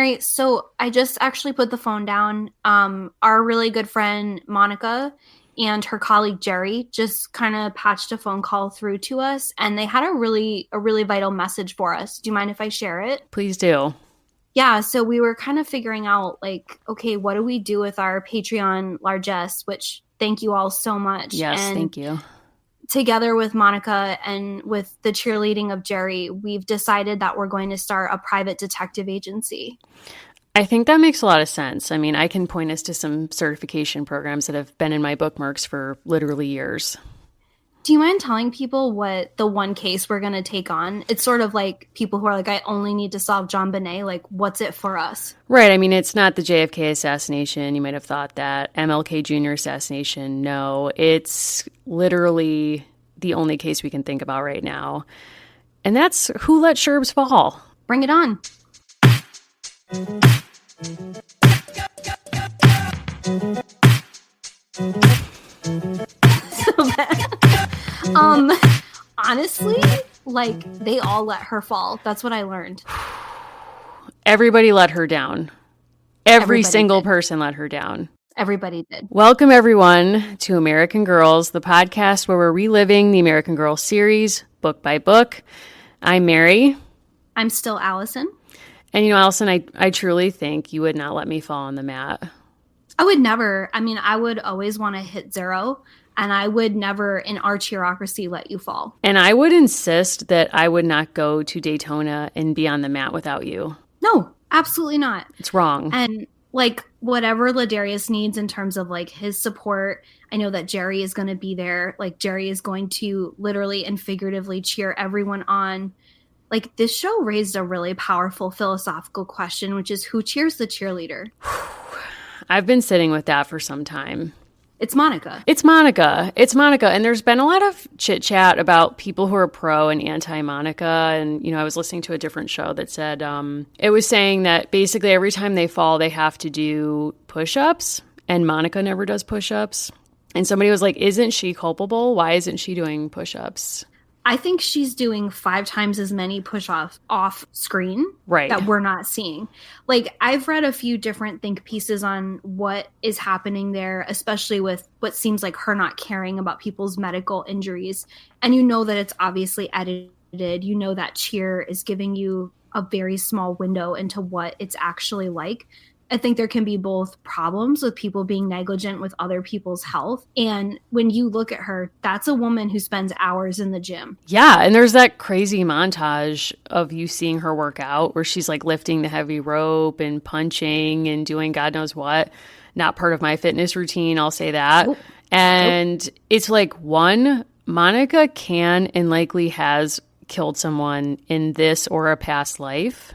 Mary, so I just actually put the phone down. Our really good friend Monica and her colleague Jerry just kind of patched a phone call through to us, and they had a really vital message for us. Do you mind if I share it? Please do. Yeah, so we were kind of figuring out like, okay, what do we do with our Patreon largesse, which thank you all so much. Yes, And thank you. together with Monica and with the cheerleading of Jerry, we've decided that we're going to start a private detective agency. I think that makes a lot of sense. I mean, I can point us to some certification programs that have been in my bookmarks for literally years. Do you mind telling people what the one case we're going to take on? It's sort of like people who are like, I only need to solve John Bonet. Like, what's it for us? Right. I mean, it's not the JFK assassination. You might have thought that. MLK Jr. assassination. No, it's literally the only case we can think about right now. And that's who let Sherbs fall. Bring it on. Honestly, like they all let her fall. That's what I learned. Everybody let her down. Every Everybody single did. person let her down. Everybody did. Welcome, everyone, to American Girls, the podcast where we're reliving the American Girls series, book by book. I'm Mary. I'm still Allison. And, you know, Allison, I truly think you would not let me fall on the mat. I would never. I mean, I would always want to hit zero, and I would never, in our cheerocracy, let you fall. And I would insist that I would not go to Daytona and be on the mat without you. No, absolutely not. It's wrong. And like whatever Ladarius needs in terms of like his support, I know that Jerry is going to be there. Like Jerry is going to literally and figuratively cheer everyone on. Like this show raised a really powerful philosophical question, which is who cheers the cheerleader? I've been sitting with that for some time. It's Monica. It's Monica. It's Monica. And there's been a lot of chit chat about people who are pro and anti Monica. And, you know, I was listening to a different show that said it was saying that basically every time they fall, they have to do push ups. And Monica never does push ups. And somebody was like, isn't she culpable? Why isn't she doing push ups? I think she's doing 5 times as many push-offs off screen that we're not seeing. Like, I've read a few different think pieces on what is happening there, especially with what seems like her not caring about people's medical injuries. And you know that it's obviously edited. You know that cheer is giving you a very small window into what it's actually like. I think there can be both problems with people being negligent with other people's health. And when you look at her, that's a woman who spends hours in the gym. Yeah. And there's that crazy montage of you seeing her work out where she's like lifting the heavy rope and punching and doing God knows what. Not part of my fitness routine, I'll say that. Nope. And it's like, one, Monica can and likely has killed someone in this or a past life.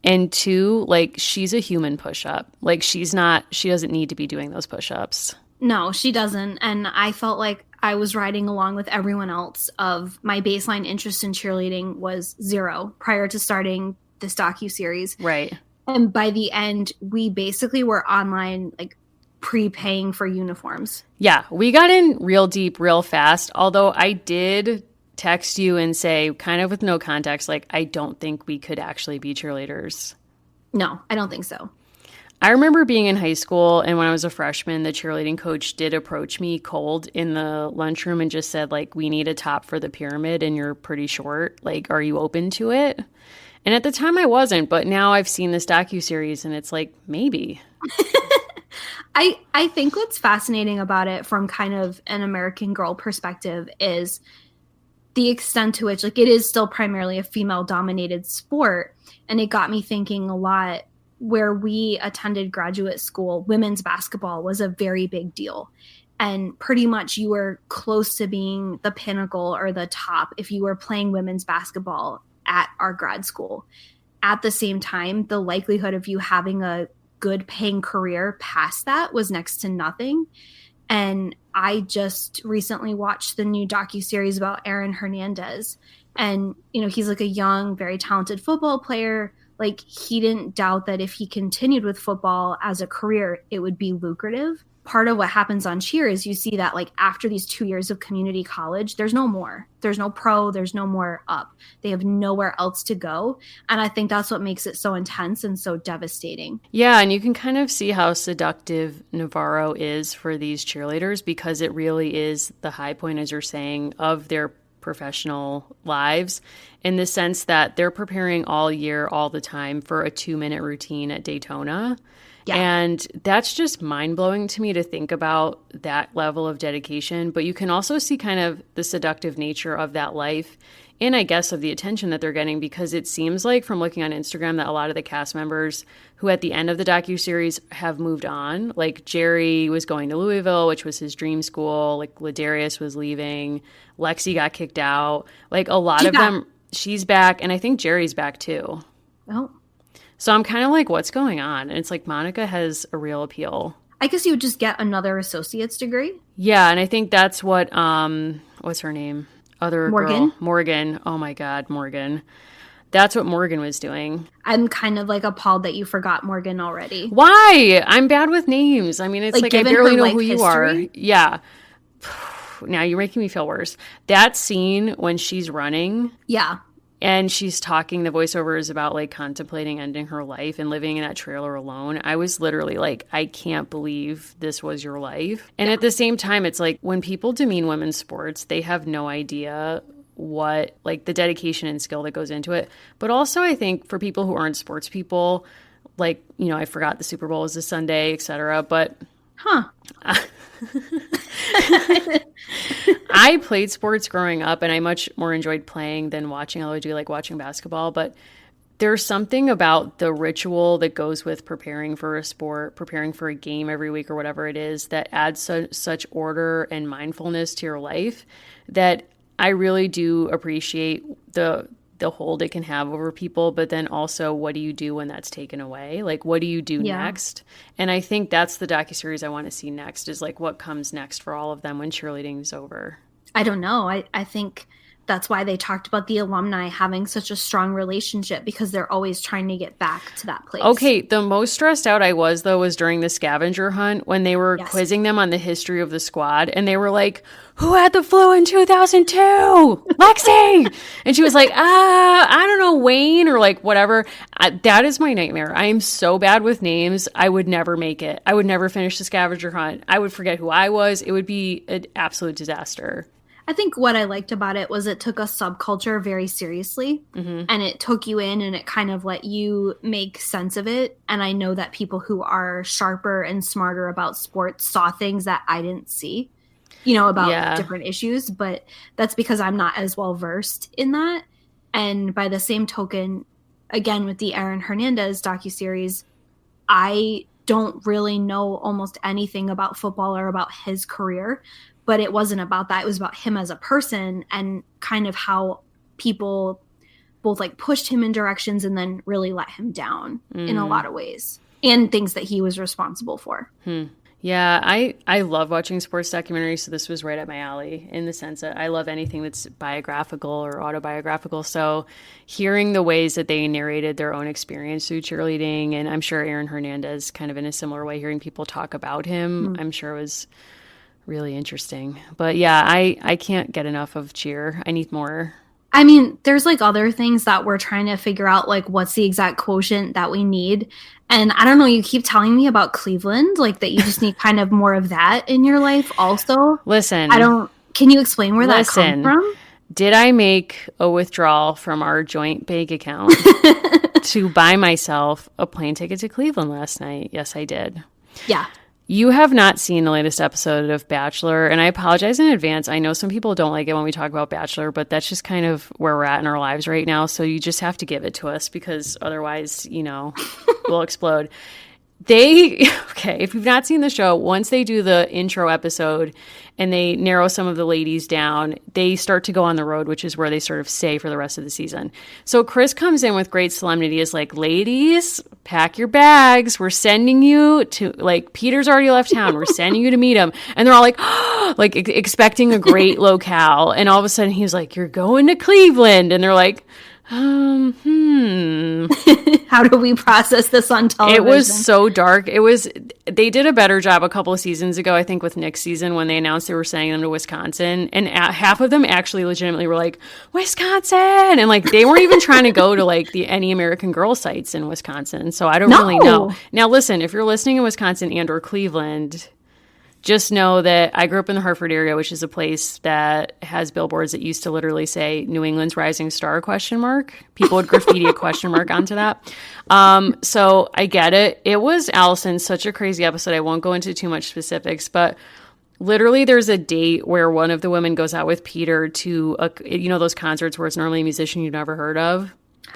And 2, like, she's a human push-up. Like, she doesn't need to be doing those push-ups. No, she doesn't. And I felt like I was riding along with everyone else of my baseline interest in cheerleading was 0 prior to starting this docuseries. Right. And by the end, we basically were online, like, prepaying for uniforms. Yeah, we got in real deep, real fast. Although I did text you and say, kind of with no context, like, I don't think we could actually be cheerleaders. No, I don't think so. I remember being in high school, and when I was a freshman, the cheerleading coach did approach me cold in the lunchroom and just said, like, we need a top for the pyramid, and you're pretty short. Like, are you open to it? And at the time I wasn't, but now I've seen this docuseries, and it's like, maybe. I think what's fascinating about it from kind of an American Girl perspective is the extent to which, like, it is still primarily a female-dominated sport. And it got me thinking a lot. Where we attended graduate school, women's basketball was a very big deal. And pretty much you were close to being the pinnacle or the top if you were playing women's basketball at our grad school. At the same time, the likelihood of you having a good paying career past that was next to nothing. And I just recently watched the new docuseries about Aaron Hernandez. And, you know, he's like a young, very talented football player, like he didn't doubt that if he continued with football as a career, it would be lucrative. Part of what happens on cheer is you see that like after these 2 years of community college, there's no more. There's no pro, there's no more up. They have nowhere else to go. And I think that's what makes it so intense and so devastating. Yeah, and you can kind of see how seductive Navarro is for these cheerleaders because it really is the high point, as you're saying, of their professional lives in the sense that they're preparing all year, all the time for a 2-minute routine at Daytona. Yeah. And that's just mind-blowing to me to think about that level of dedication. But you can also see kind of the seductive nature of that life and I guess of the attention that they're getting because it seems like from looking on Instagram that a lot of the cast members who at the end of the docuseries have moved on. Like Jerry was going to Louisville, which was his dream school. Like Ladarius was leaving. Lexi got kicked out. Like a lot of them, she's back. And I think Jerry's back too. Oh. So I'm kind of like, what's going on? And it's like Monica has a real appeal. I guess you would just get another associate's degree. Yeah, and I think that's what, what's her name? Other Morgan? Girl. Morgan. Oh my God, Morgan. That's what Morgan was doing. I'm kind of like appalled that you forgot Morgan already. Why? I'm bad with names. I mean, it's like I barely know who you are. Yeah. Now you're making me feel worse. That scene when she's running. Yeah. And she's talking, the voiceover is about like contemplating ending her life and living in that trailer alone. I was literally like, I can't believe this was your life. And at the same time, it's like when people demean women's sports, they have no idea what like the dedication and skill that goes into it. But also I think for people who aren't sports people, like, you know, I forgot the Super Bowl is this Sunday, etc. But I played sports growing up and I much more enjoyed playing than watching. I do like watching basketball, but there's something about the ritual that goes with preparing for a sport, preparing for a game every week or whatever it is that adds such order and mindfulness to your life that I really do appreciate the hold it can have over people, but then also what do you do when that's taken away? Like, what do you do next? And I think that's the docuseries I want to see next is like what comes next for all of them when cheerleading is over. I don't know. I think that's why they talked about the alumni having such a strong relationship because they're always trying to get back to that place. Okay, the most stressed out I was, though, was during the scavenger hunt when they were quizzing them on the history of the squad. And they were like, who had the flu in 2002? Lexi! And she was like, I don't know, Wayne or like whatever. That is my nightmare. I am so bad with names. I would never make it. I would never finish the scavenger hunt. I would forget who I was. It would be an absolute disaster. I think what I liked about it was it took a subculture very seriously and it took you in and it kind of let you make sense of it. And I know that people who are sharper and smarter about sports saw things that I didn't see, you know, about different issues, but that's because I'm not as well versed in that. And by the same token, again, with the Aaron Hernandez docuseries, I don't really know almost anything about football or about his career. But it wasn't about that. It was about him as a person and kind of how people both like pushed him in directions and then really let him down in a lot of ways and things that he was responsible for. Yeah, I love watching sports documentaries. So this was right up my alley in the sense that I love anything that's biographical or autobiographical. So hearing the ways that they narrated their own experience through cheerleading, and I'm sure Aaron Hernandez kind of in a similar way, hearing people talk about him, I'm sure was really interesting. But yeah, I can't get enough of cheer. I need more. I mean, there's like other things that we're trying to figure out, like what's the exact quotient that we need. And I don't know, you keep telling me about Cleveland, like that you just need kind of more of that in your life also. Listen. Can you explain where that comes from? Did I make a withdrawal from our joint bank account to buy myself a plane ticket to Cleveland last night? Yes, I did. Yeah. You have not seen the latest episode of Bachelor, and I apologize in advance. I know some people don't like it when we talk about Bachelor, but that's just kind of where we're at in our lives right now. So you just have to give it to us because otherwise, you know, we'll explode. If you've not seen the show, once they do the intro episode and they narrow some of the ladies down, they start to go on the road, which is where they sort of stay for the rest of the season. So Chris comes in with great solemnity, is like, ladies, pack your bags. We're sending you to, like, Peter's already left town. We're sending you to meet him. And they're all like, like expecting a great locale. And all of a sudden he's like, you're going to Cleveland. And they're like, Hmm. How do we process this on television? It was so dark. They did a better job a couple of seasons ago, I think, with Nick's season when they announced they were sending them to Wisconsin. And half of them actually legitimately were like, Wisconsin! And like, they weren't even trying to go to like any American Girl sites in Wisconsin. So I don't really know. Now, listen, if you're listening in Wisconsin and or Cleveland, just know that I grew up in the Hartford area, which is a place that has billboards that used to literally say New England's rising star ? People would graffiti a question mark onto that. So I get it. It was, Allison, such a crazy episode. I won't go into too much specifics, but literally there's a date where one of the women goes out with Peter to, those concerts where it's normally a musician you've never heard of.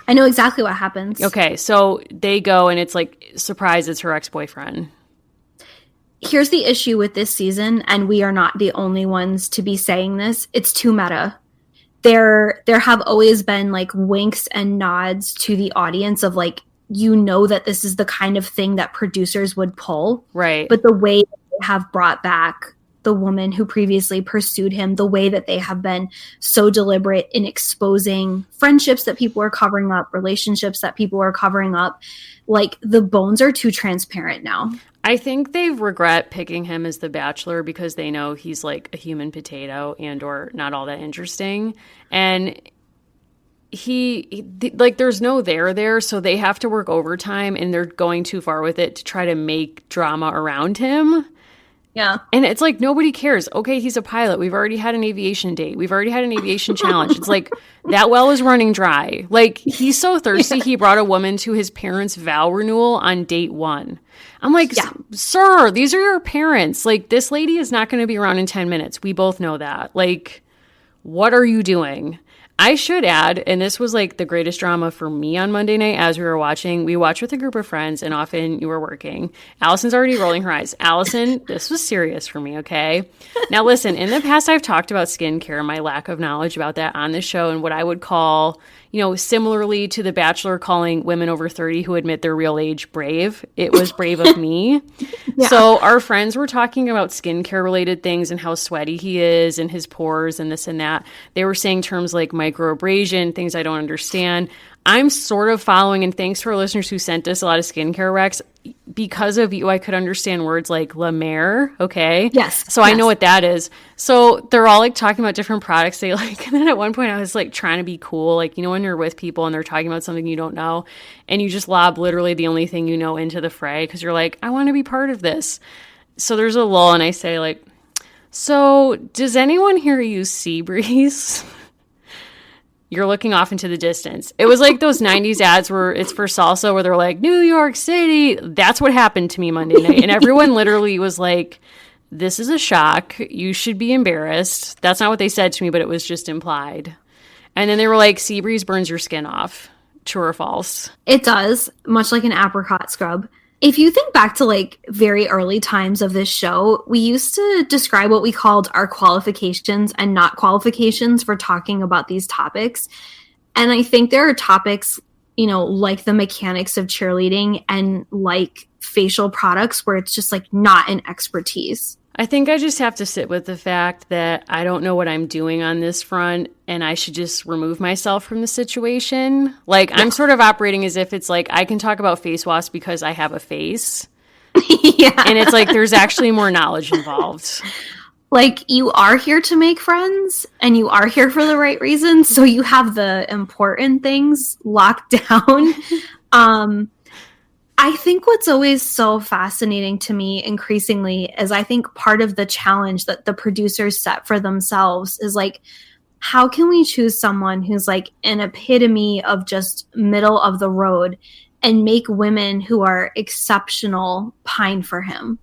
I know exactly what happens. Okay, so they go and it's like, surprise, it's her ex-boyfriend. Here's the issue with this season, and we are not the only ones to be saying this. It's too meta. There have always been like winks and nods to the audience of like, that this is the kind of thing that producers would pull. Right. But the way they have brought back the woman who previously pursued him, the way that they have been so deliberate in exposing friendships that people are covering up, relationships that people are covering up, like the bones are too transparent now. I think they regret picking him as the Bachelor because they know he's like a human potato and or not all that interesting. And he there's no there, so they have to work overtime and they're going too far with it to try to make drama around him. Yeah. And it's like, nobody cares. Okay, he's a pilot. We've already had an aviation date. We've already had an aviation challenge. It's like, that well is running dry. Like, he's so thirsty, he brought a woman to his parents' vow renewal on date 1. I'm like, sir, these are your parents. Like, this lady is not going to be around in 10 minutes. We both know that. Like, what are you doing? I should add, and this was like the greatest drama for me on Monday night as we were watching. We watch with a group of friends, and often you were working. Allison's already rolling her eyes. Allison, this was serious for me, okay? Now, listen, in the past, I've talked about skincare, my lack of knowledge about that on the show, and what I would call, similarly to The Bachelor calling women over 30 who admit their real age brave. It was brave of me. Yeah. So our friends were talking about skincare-related things and how sweaty he is and his pores and this and that. They were saying terms like microabrasion, things I don't understand. I'm sort of following, and thanks to our listeners who sent us a lot of skincare recs. Because of you, I could understand words like La Mer, okay? Yes. So I know what that is. So they're all like talking about different products they like. And then at one point I was like trying to be cool. Like, when you're with people and they're talking about something you don't know and you just lob literally the only thing you know into the fray because you're like, I want to be part of this. So there's a lull and I say like, so does anyone here use Seabreeze? You're looking off into the distance. It was like those 90s ads where it's for salsa where they're like, New York City. That's what happened to me Monday night. And everyone literally was like, this is a shock. You should be embarrassed. That's not what they said to me, but it was just implied. And then they were like, Seabreeze burns your skin off. True or false? It does, much like an apricot scrub. If you think back to like very early times of this show, we used to describe what we called our qualifications and not qualifications for talking about these topics. And I think there are topics, like the mechanics of cheerleading and like facial products where it's just like not an expertise. I think I just have to sit with the fact that I don't know what I'm doing on this front and I should just remove myself from the situation. Like, I'm sort of operating as if it's like I can talk about face wash because I have a face. Yeah. And it's like there's actually more knowledge involved. Like, you are here to make friends and you are here for the right reasons. So you have the important things locked down. I think what's always so fascinating to me increasingly is I think part of the challenge that the producers set for themselves is like, how can we choose someone who's like an epitome of just middle of the road and make women who are exceptional pine for him?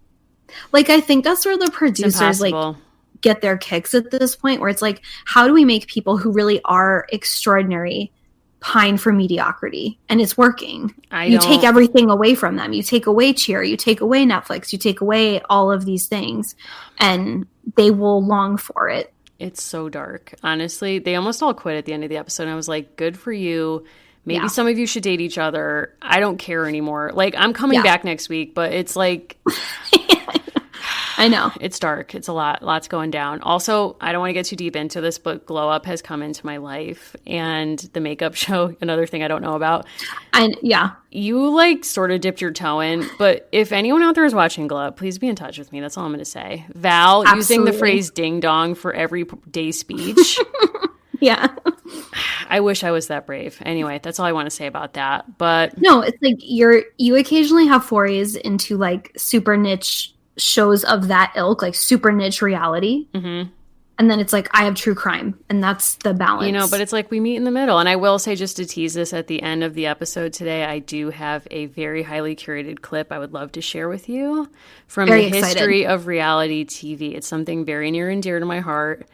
Like, I think that's where the producers like get their kicks at this point, where it's like, how do we make people who really are extraordinary pine for mediocrity? And it's working. You take everything away from them. You take away Cheer, you take away Netflix, you take away all of these things, and they will long for it. It's so dark. Honestly, they almost all quit at the end of the episode. And I was like, good for you. Maybe some of you should date each other. I don't care anymore. Like, I'm coming back next week, but it's like... I know. It's dark. It's a lot. Lots going down. Also, I don't want to get too deep into this, but Glow Up has come into my life, and the makeup show, another thing I don't know about. Yeah. You like sort of dipped your toe in, but if anyone out there is watching Glow Up, please be in touch with me. That's all I'm going to say. Val Absolutely. using the phrase ding dong for every day speech. Yeah. I wish I was that brave. Anyway, that's all I want to say about that. But no, it's like you occasionally have forays into like super niche shows of that ilk, like super niche reality. Mm-hmm. And then it's like, I have true crime, and that's the balance. You know, but it's like we meet in the middle. And I will say, just to tease this at the end of the episode today, I do have a very highly curated clip I would love to share with you from the history of reality TV. It's something very near and dear to my heart.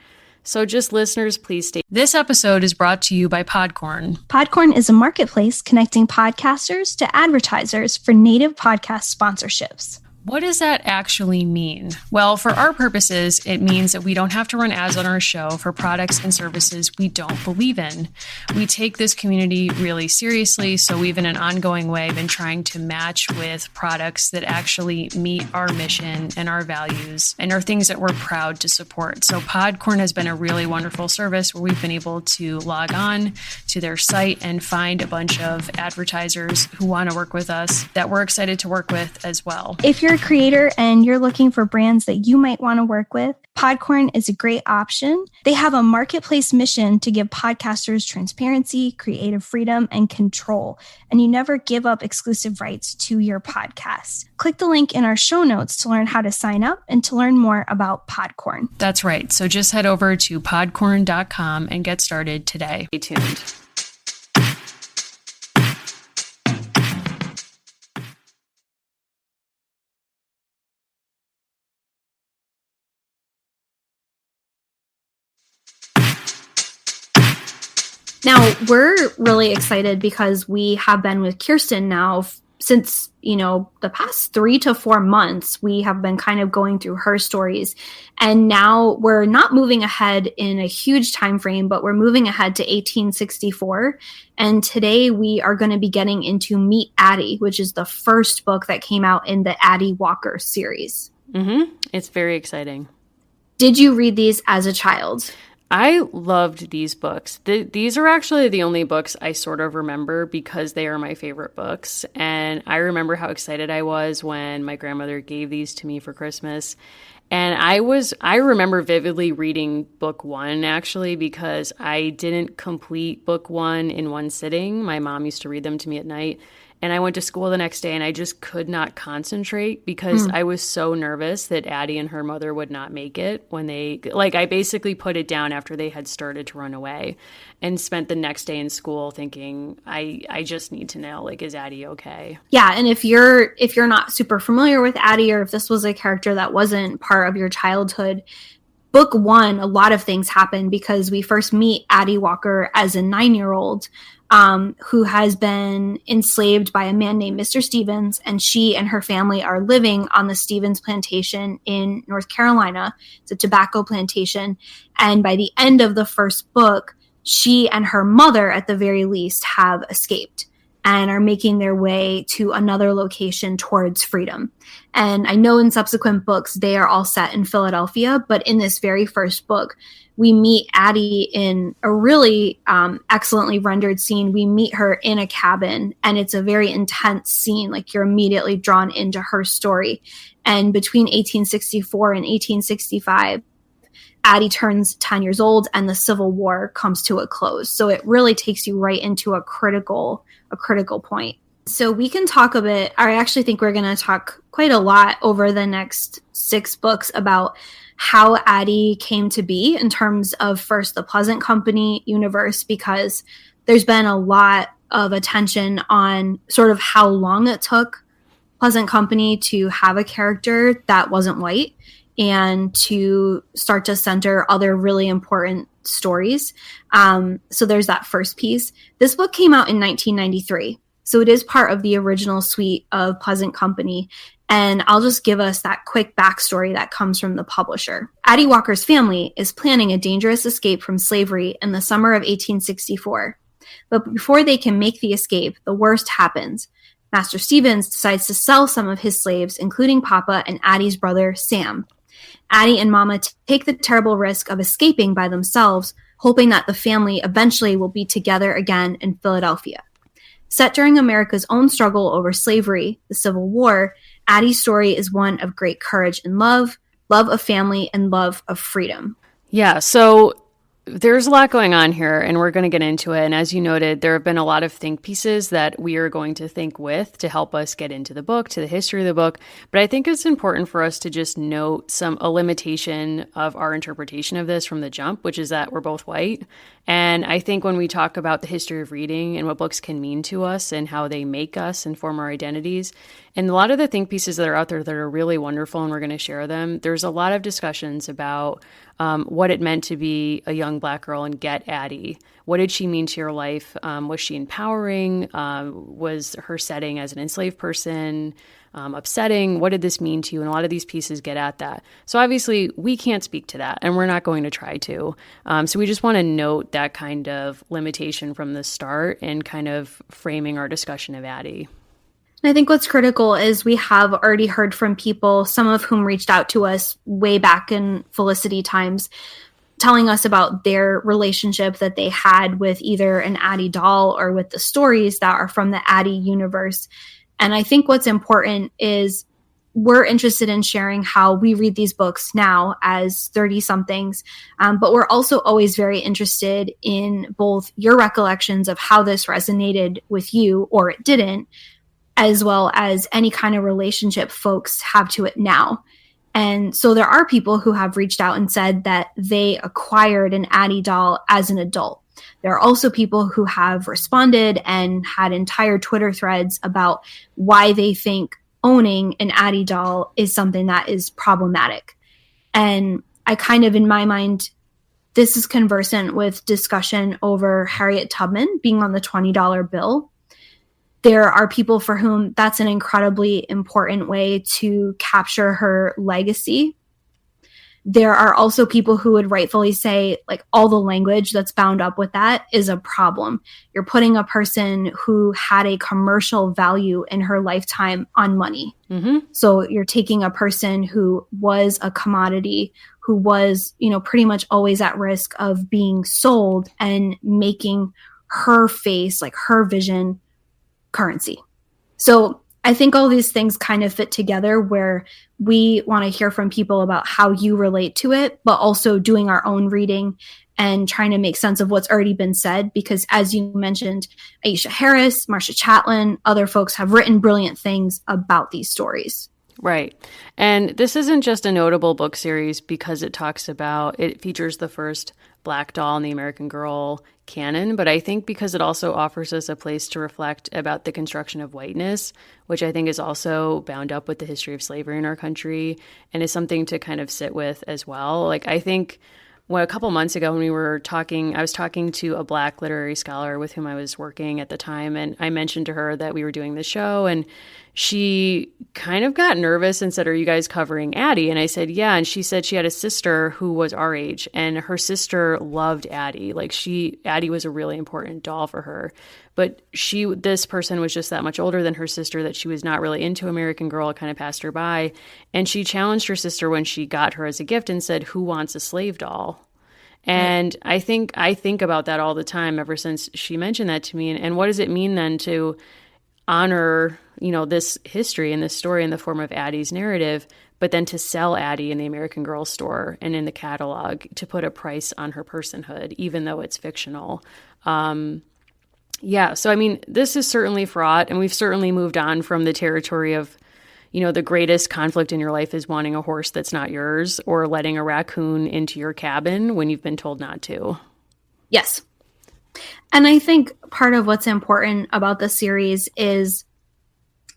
So just listeners, please stay. This episode is brought to you by Podcorn. Podcorn is a marketplace connecting podcasters to advertisers for native podcast sponsorships. What does that actually mean? Well, for our purposes, it means that we don't have to run ads on our show for products and services we don't believe in. We take this community really seriously, so we've in an ongoing way been trying to match with products that actually meet our mission and our values and are things that we're proud to support. So Podcorn has been a really wonderful service where we've been able to log on to their site and find a bunch of advertisers who want to work with us that we're excited to work with as well. If you're a creator and you're looking for brands that you might want to work with, Podcorn is a great option. They have a marketplace mission to give podcasters transparency, creative freedom, and control, and you never give up exclusive rights to your podcast. Click the link in our show notes to learn how to sign up and to learn more about Podcorn. That's right. So just head over to podcorn.com and get started today. Stay tuned. Now, we're really excited because we have been with Kirsten now since, the past 3 to 4 months. We have been kind of going through her stories. And now we're not moving ahead in a huge time frame, but we're moving ahead to 1864. And today we are going to be getting into Meet Addy, which is the first book that came out in the Addy Walker series. Mm-hmm. It's very exciting. Did you read these as a child? I loved these books. These are actually the only books I sort of remember because they are my favorite books. And I remember how excited I was when my grandmother gave these to me for Christmas. And I remember vividly reading book 1, actually, because I didn't complete book 1 in one sitting. My mom used to read them to me at night. And I went to school the next day and I just could not concentrate because I was so nervous that Addy and her mother would not make it when I basically put it down after they had started to run away and spent the next day in school thinking, I just need to know, is Addy okay? Yeah. And if you're not super familiar with Addy, or if this was a character that wasn't part of your childhood, book 1, a lot of things happen because we first meet Addy Walker as a 9-year-old who has been enslaved by a man named Mr. Stevens, and she and her family are living on the Stevens plantation in North Carolina. It's a tobacco plantation. And by the end of the first book, she and her mother, at the very least, have escaped and are making their way to another location towards freedom. And I know in subsequent books, they are all set in Philadelphia, but in this very first book, we meet Addy in a really excellently rendered scene. We meet her in a cabin, and it's a very intense scene. You're immediately drawn into her story. And between 1864 and 1865, Addy turns 10 years old, and the Civil War comes to a close. So it really takes you right into a critical point. So we can talk a bit. I actually think we're going to talk quite a lot over the next 6 books about how Addy came to be in terms of first the Pleasant Company universe, because there's been a lot of attention on sort of how long it took Pleasant Company to have a character that wasn't white and to start to center other really important stories. So there's that first piece. This book came out in 1993. So it is part of the original suite of Pleasant Company. And I'll just give us that quick backstory that comes from the publisher. Addy Walker's family is planning a dangerous escape from slavery in the summer of 1864. But before they can make the escape, the worst happens. Master Stevens decides to sell some of his slaves, including Papa and Addy's brother, Sam. Addy and Mama take the terrible risk of escaping by themselves, hoping that the family eventually will be together again in Philadelphia. Set during America's own struggle over slavery, the Civil War, Addy's story is one of great courage and love, love of family, and love of freedom. Yeah, so there's a lot going on here, and we're going to get into it. And as you noted, there have been a lot of think pieces that we are going to think with to help us get into the book, to the history of the book. But I think it's important for us to just note a limitation of our interpretation of this from the jump, which is that we're both white. And I think when we talk about the history of reading and what books can mean to us and how they make us and form our identities, and a lot of the think pieces that are out there that are really wonderful, and we're going to share them, there's a lot of discussions about what it meant to be a young Black girl and get Addy. What did she mean to your life? Was she empowering? Was her setting as an enslaved person upsetting? What did this mean to you? And a lot of these pieces get at that. So obviously we can't speak to that, and we're not going to try to. So we just want to note that kind of limitation from the start and kind of framing our discussion of Addy. I think what's critical is we have already heard from people, some of whom reached out to us way back in Felicity times, telling us about their relationship that they had with either an Addy doll or with the stories that are from the Addy universe. And I think what's important is we're interested in sharing how we read these books now as 30-somethings, but we're also always very interested in both your recollections of how this resonated with you or it didn't, as well as any kind of relationship folks have to it now. And so there are people who have reached out and said that they acquired an Addy doll as an adult. There are also people who have responded and had entire Twitter threads about why they think owning an Addy doll is something that is problematic. And I kind of, in my mind, this is conversant with discussion over Harriet Tubman being on the $20 bill. There are people for whom that's an incredibly important way to capture her legacy. There are also people who would rightfully say, like, all the language that's bound up with that is a problem. You're putting a person who had a commercial value in her lifetime on money. Mm-hmm. So you're taking a person who was a commodity, who was, pretty much always at risk of being sold, and making her face, like her vision, currency. So I think all these things kind of fit together where we want to hear from people about how you relate to it, but also doing our own reading and trying to make sense of what's already been said. Because as you mentioned, Aisha Harris, Marcia Chatelain, other folks have written brilliant things about these stories. Right. And this isn't just a notable book series because it features the first Black doll in the American Girl canon, but I think because it also offers us a place to reflect about the construction of whiteness, which I think is also bound up with the history of slavery in our country and is something to kind of sit with as well. Like, I think a couple months ago when we were talking, I was talking to a Black literary scholar with whom I was working at the time, and I mentioned to her that we were doing the show, and she kind of got nervous and said, "Are you guys covering Addy?" And I said, "Yeah." And she said she had a sister who was our age, and her sister loved Addy. Like, Addy was a really important doll for her. But this person was just that much older than her sister that she was not really into American Girl. It kind of passed her by. And she challenged her sister when she got her as a gift and said, "Who wants a slave doll?" And I think about that all the time ever since she mentioned that to me. And what does it mean then to honor, this history and this story in the form of Addy's narrative, but then to sell Addy in the American Girl store and in the catalog to put a price on her personhood, even though it's fictional. Yeah. So, I mean, this is certainly fraught, and we've certainly moved on from the territory of, the greatest conflict in your life is wanting a horse that's not yours or letting a raccoon into your cabin when you've been told not to. Yes. And I think part of what's important about the series is,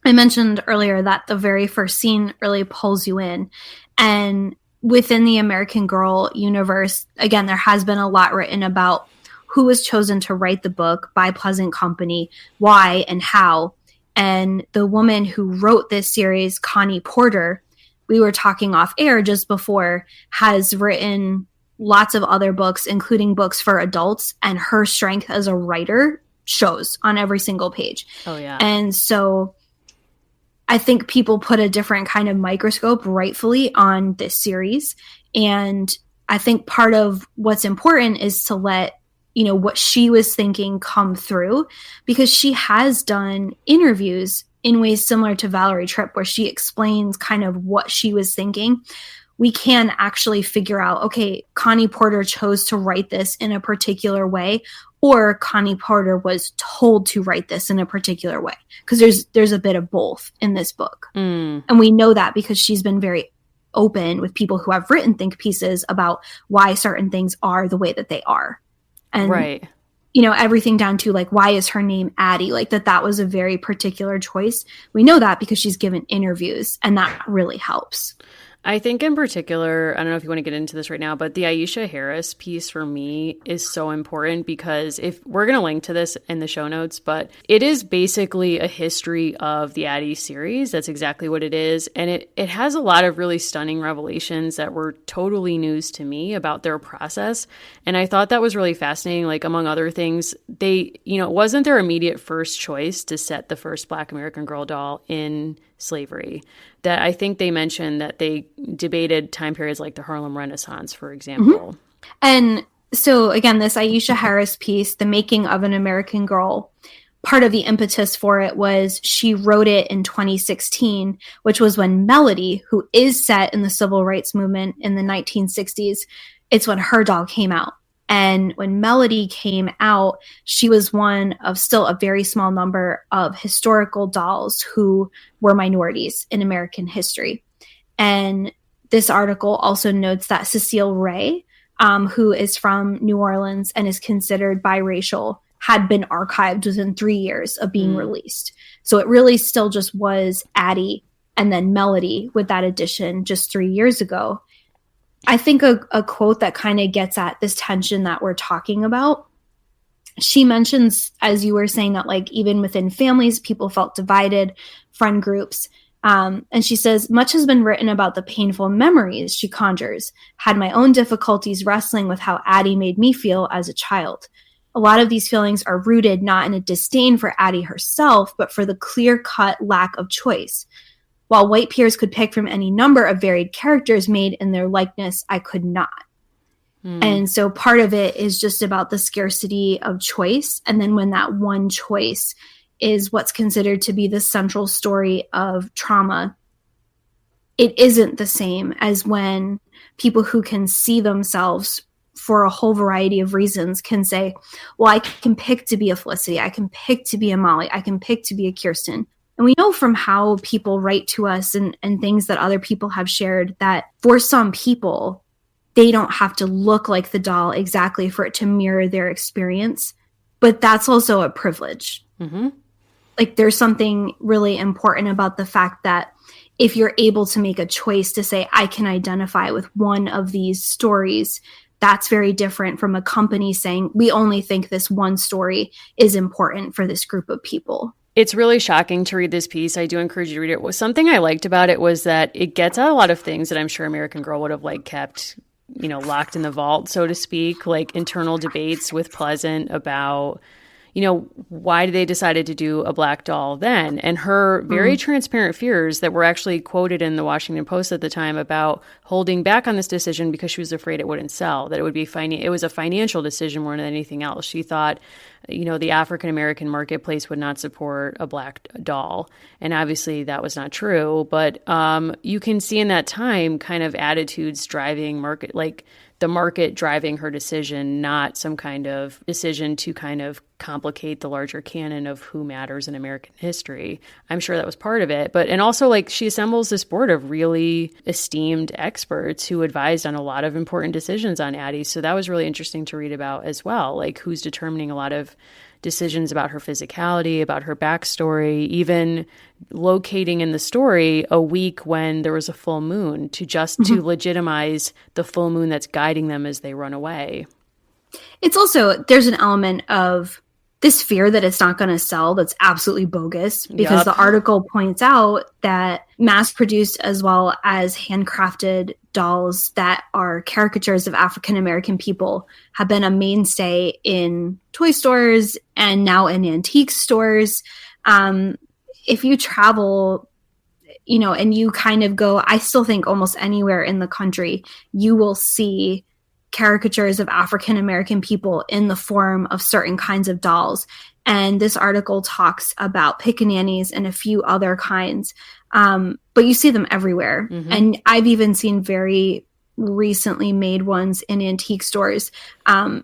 I mentioned earlier that the very first scene really pulls you in. And within the American Girl universe, again, there has been a lot written about who was chosen to write the book by Pleasant Company, why and how. And the woman who wrote this series, Connie Porter, we were talking off air just before, has written lots of other books, including books for adults, and her strength as a writer shows on every single page. Oh, yeah. And so I think people put a different kind of microscope rightfully on this series. And I think part of what's important is to let, what she was thinking come through, because she has done interviews in ways similar to Valerie Tripp, where she explains kind of what she was thinking. We can actually figure out, okay, Connie Porter chose to write this in a particular way, or Connie Porter was told to write this in a particular way. Because there's a bit of both in this book. And we know that because she's been very open with people who have written think pieces about why certain things are the way that they are. And, right. Everything down to like, why is her name Addy? Like that was a very particular choice. We know that because she's given interviews, and that really helps. I think in particular, I don't know if you want to get into this right now, but the Aisha Harris piece for me is so important, because if we're going to link to this in the show notes, but it is basically a history of the Addy series. That's exactly what it is. And it has a lot of really stunning revelations that were totally news to me about their process. And I thought that was really fascinating. Like, among other things, it wasn't their immediate first choice to set the first Black American Girl doll in slavery. That I think they mentioned that they debated time periods like the Harlem Renaissance, for example. And so again, this Aisha Harris piece, The Making of an American Girl, part of the impetus for it was she wrote it in 2016, which was when Melody, who is set in the civil rights movement in the 1960s, it's when her doll came out. And when Melody came out, she was one of still a very small number of historical dolls who were minorities in American history. And this article also notes that Cecile Ray, who is from New Orleans and is considered biracial, had been archived within 3 years of being released. So it really still just was Addy and then Melody with that addition just 3 years ago. I think a quote that kind of gets at this tension that we're talking about, she mentions, as you were saying, that like even within families, people felt divided, friend groups. And she says, much has been written about the painful memories she conjures. Had my own difficulties wrestling with how Addy made me feel as a child. A lot of these feelings are rooted not in a disdain for Addy herself, but for the clear-cut lack of choice. While white peers could pick from any number of varied characters made in their likeness, I could not. And so part of it is just about the scarcity of choice. And then when that one choice is what's considered to be the central story of trauma, it isn't the same as when people who can see themselves for a whole variety of reasons can say, well, I can pick to be a Felicity. I can pick to be a Molly. I can pick to be a Kirsten. And we know from how people write to us and things that other people have shared that for some people, they don't have to look like the doll exactly for it to mirror their experience. But that's also a privilege. Like there's something really important about the fact that if you're able to make a choice to say, I can identify with one of these stories, that's very different from a company saying, we only think this one story is important for this group of people. It's really shocking to read this piece. I do encourage you to read it. Something I liked about it was that it gets at a lot of things that I'm sure American Girl would have kept, locked in the vault, so to speak, like internal debates with Pleasant about, why they decided to do a black doll then, and her very transparent fears that were actually quoted in the Washington Post at the time about holding back on this decision because she was afraid it wouldn't sell, that it would be it was a financial decision more than anything else. She thought, the African-American marketplace would not support a black doll. And obviously that was not true. But you can see in that time kind of attitudes driving market, like the market driving her decision, not some kind of decision to kind of complicate the larger canon of who matters in American history. I'm sure that was part of it. And also she assembles this board of really esteemed experts who advised on a lot of important decisions on Addy. So that was really interesting to read about as well, who's determining a lot of decisions about her physicality, about her backstory, even locating in the story a week when there was a full moon to legitimize the full moon that's guiding them as they run away. It's also, there's an element of this fear that it's not going to sell that's absolutely bogus, because the article points out that mass-produced as well as handcrafted dolls that are caricatures of African-American people have been a mainstay in toy stores and now in antique stores. If you travel and you kind of go, I still think almost anywhere in the country, you will see caricatures of African American people in the form of certain kinds of dolls. And this article talks about pickaninnies and a few other kinds. But you see them everywhere. Mm-hmm. And I've even seen very recently made ones in antique stores.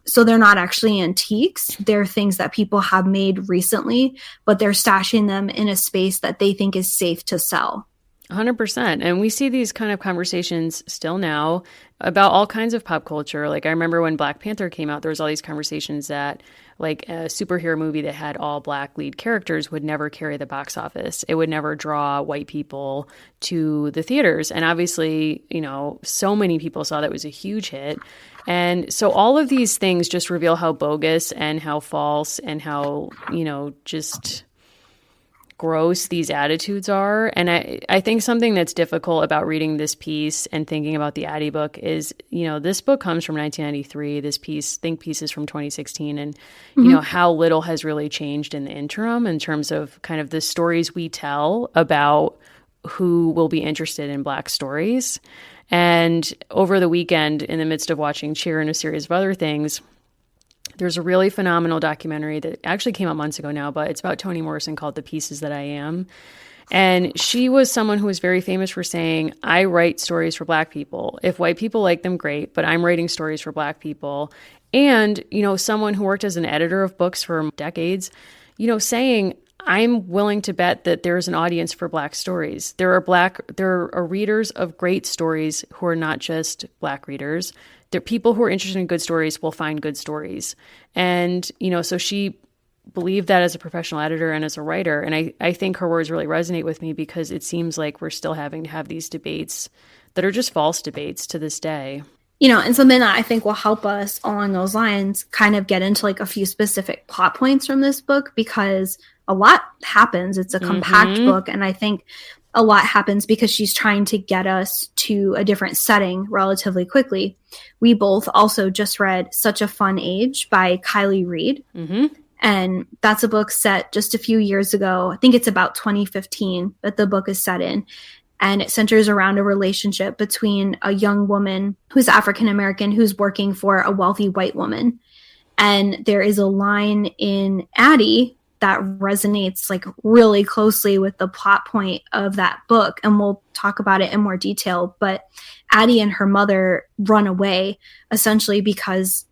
So they're not actually antiques. They're things that people have made recently, but they're stashing them in a space that they think is safe to sell. 100%. And we see these kind of conversations still now about all kinds of pop culture. Like I remember when Black Panther came out, there was all these conversations that like a superhero movie that had all Black lead characters would never carry the box office. It would never draw white people to the theaters. And obviously, so many people saw that it was a huge hit. And so all of these things just reveal how bogus and how false and how, just gross these attitudes are. And I think something that's difficult about reading this piece and thinking about the Addy book is, this book comes from 1993. This think piece is from 2016. And, how little has really changed in the interim in terms of kind of the stories we tell about who will be interested in Black stories. And over the weekend, in the midst of watching Cheer and a series of other things, there's a really phenomenal documentary that actually came out months ago now, but it's about Toni Morrison called The Pieces That I Am. And she was someone who was very famous for saying, I write stories for Black people. If white people like them, great, but I'm writing stories for Black people. And, someone who worked as an editor of books for decades, saying, I'm willing to bet that there's an audience for Black stories. There are readers of great stories who are not just Black readers. There are people who are interested in good stories will find good stories. And, so she believed that as a professional editor and as a writer. And I think her words really resonate with me because it seems like we're still having to have these debates that are just false debates to this day. And something that I think will help us along those lines kind of get into like a few specific plot points from this book, because a lot happens. It's a compact book. And I think a lot happens because she's trying to get us to a different setting relatively quickly. We both also just read Such a Fun Age by Kylie Reid. Mm-hmm. And that's a book set just a few years ago. I think it's about 2015 that the book is set in. And it centers around a relationship between a young woman who's African American who's working for a wealthy white woman. And there is a line in Addy that resonates like really closely with the plot point of that book. And we'll talk about it in more detail. But Addy and her mother run away essentially because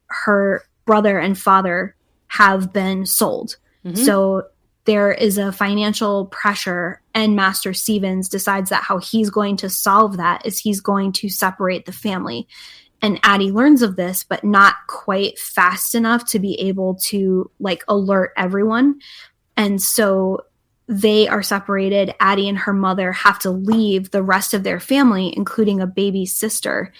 her brother and father have been sold. Mm-hmm. So there is a financial pressure, and Master Stevens decides that how he's going to solve that is he's going to separate the family. And Addy learns of this, but not quite fast enough to be able to like alert everyone. And so they are separated. Addy and her mother have to leave the rest of their family, including a baby sister.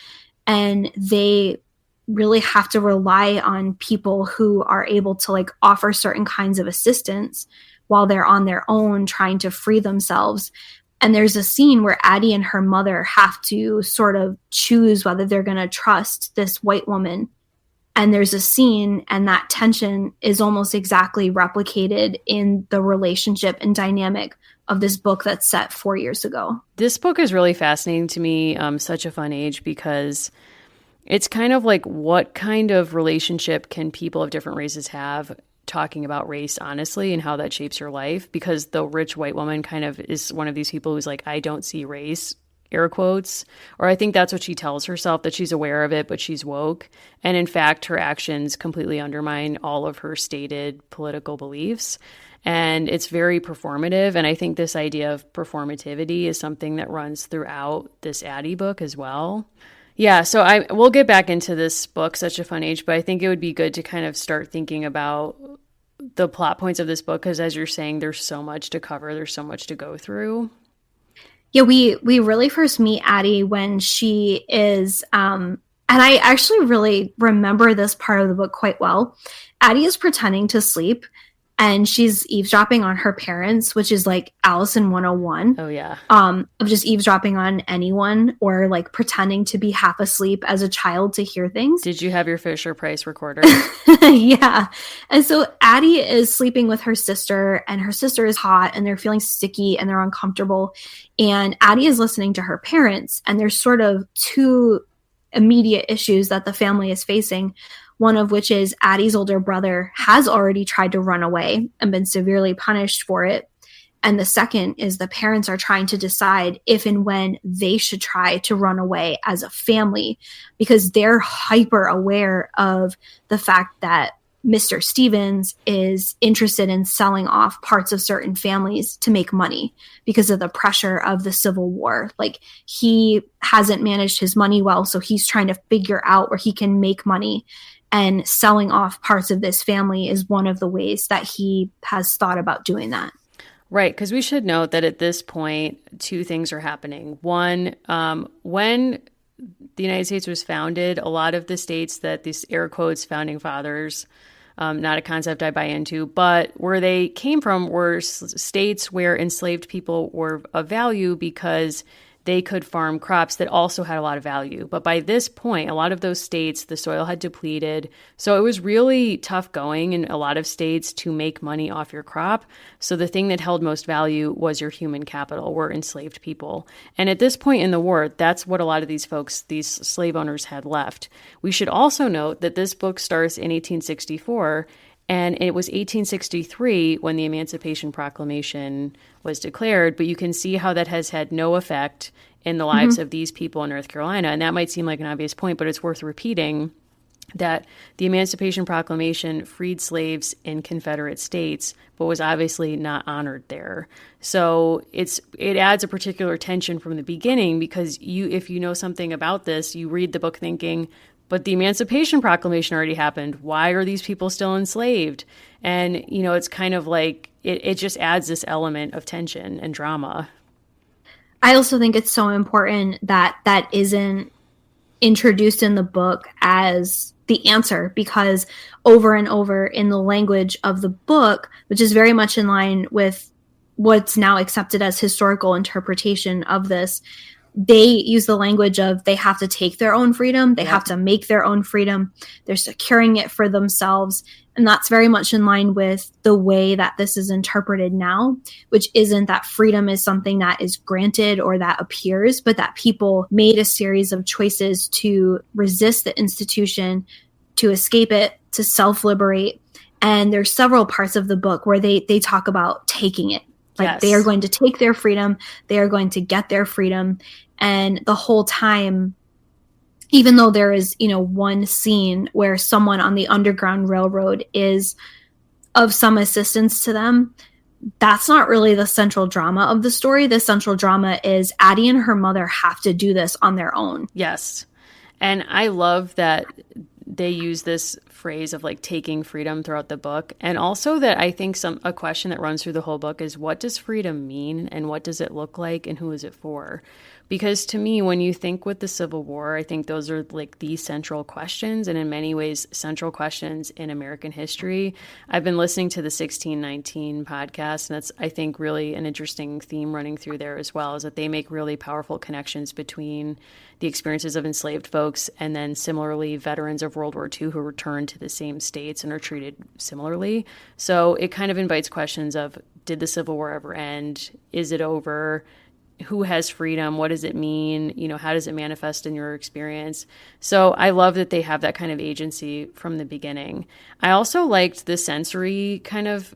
And they really have to rely on people who are able to like offer certain kinds of assistance while they're on their own trying to free themselves. And there's a scene where Addy and her mother have to sort of choose whether they're going to trust this white woman. And there's a scene, and that tension is almost exactly replicated in the relationship and dynamic of this book that's set 4 years ago. This book is really fascinating to me, Such a Fun Age, because it's kind of like what kind of relationship can people of different races have talking about race honestly and how that shapes your life, because the rich white woman kind of is one of these people who's like, I don't see race, air quotes, or I think that's what she tells herself, that she's aware of it, but she's woke. And in fact, her actions completely undermine all of her stated political beliefs. And it's very performative. And I think this idea of performativity is something that runs throughout this Addy book as well. Yeah, so we'll get back into this book, Such a Fun Age, but I think it would be good to kind of start thinking about the plot points of this book, because as you're saying, there's so much to cover, there's so much to go through. Yeah, we really first meet Addy when she is, and I actually really remember this part of the book quite well. Addy is pretending to sleep, and she's eavesdropping on her parents, which is like Allison 101. Oh, yeah. Of just eavesdropping on anyone or like pretending to be half asleep as a child to hear things. Did you have your Fisher Price recorder? Yeah. And so Addy is sleeping with her sister, and her sister is hot, and they're feeling sticky and they're uncomfortable. And Addy is listening to her parents, and there's sort of two immediate issues that the family is facing. One of which is Addy's older brother has already tried to run away and been severely punished for it. And the second is the parents are trying to decide if and when they should try to run away as a family, because they're hyper aware of the fact that Mr. Stevens is interested in selling off parts of certain families to make money because of the pressure of the Civil War. Like, he hasn't managed his money well, so he's trying to figure out where he can make money. And selling off parts of this family is one of the ways that he has thought about doing that. Right, because we should note that at this point, two things are happening. One, when the United States was founded, a lot of the states that these air quotes founding fathers, not a concept I buy into, but where they came from were states where enslaved people were of value because they could farm crops that also had a lot of value. But by this point, a lot of those states, the soil had depleted. So it was really tough going in a lot of states to make money off your crop. So the thing that held most value was your human capital, were enslaved people. And at this point in the war, that's what a lot of these folks, these slave owners, had left. We should also note that this book starts in 1864, and it was 1863 when the Emancipation Proclamation was declared, but you can see how that has had no effect in the lives of these people in North Carolina. And that might seem like an obvious point, but it's worth repeating that the Emancipation Proclamation freed slaves in Confederate states, but was obviously not honored there. So it adds a particular tension from the beginning, because if you know something about this, you read the book thinking, but the Emancipation Proclamation already happened. Why are these people still enslaved? And, it's kind of like it just adds this element of tension and drama. I also think it's so important that that isn't introduced in the book as the answer, because over and over in the language of the book, which is very much in line with what's now accepted as historical interpretation of this, they use the language of they have to take their own freedom. They have to make their own freedom. They're securing it for themselves. And that's very much in line with the way that this is interpreted now, which isn't that freedom is something that is granted or that appears, but that people made a series of choices to resist the institution, to escape it, to self-liberate. And there's several parts of the book where they talk about taking it. Like, they are going to take their freedom. They are going to get their freedom. And the whole time, even though there is, one scene where someone on the Underground Railroad is of some assistance to them, that's not really the central drama of the story. The central drama is Addy and her mother have to do this on their own. Yes. And I love that they use this phrase of like taking freedom throughout the book. And also that I think a question that runs through the whole book is, what does freedom mean and what does it look like and who is it for? Because to me, when you think with the Civil War, I think those are like the central questions, and in many ways, central questions in American history. I've been listening to the 1619 podcast, and that's, I think, really an interesting theme running through there as well, is that they make really powerful connections between the experiences of enslaved folks and then similarly veterans of World War II who returned to the same states and are treated similarly. So it kind of invites questions of, did the Civil War ever end? Is it over? Who has freedom? What does it mean? How does it manifest in your experience? So I love that they have that kind of agency from the beginning. I also liked the sensory kind of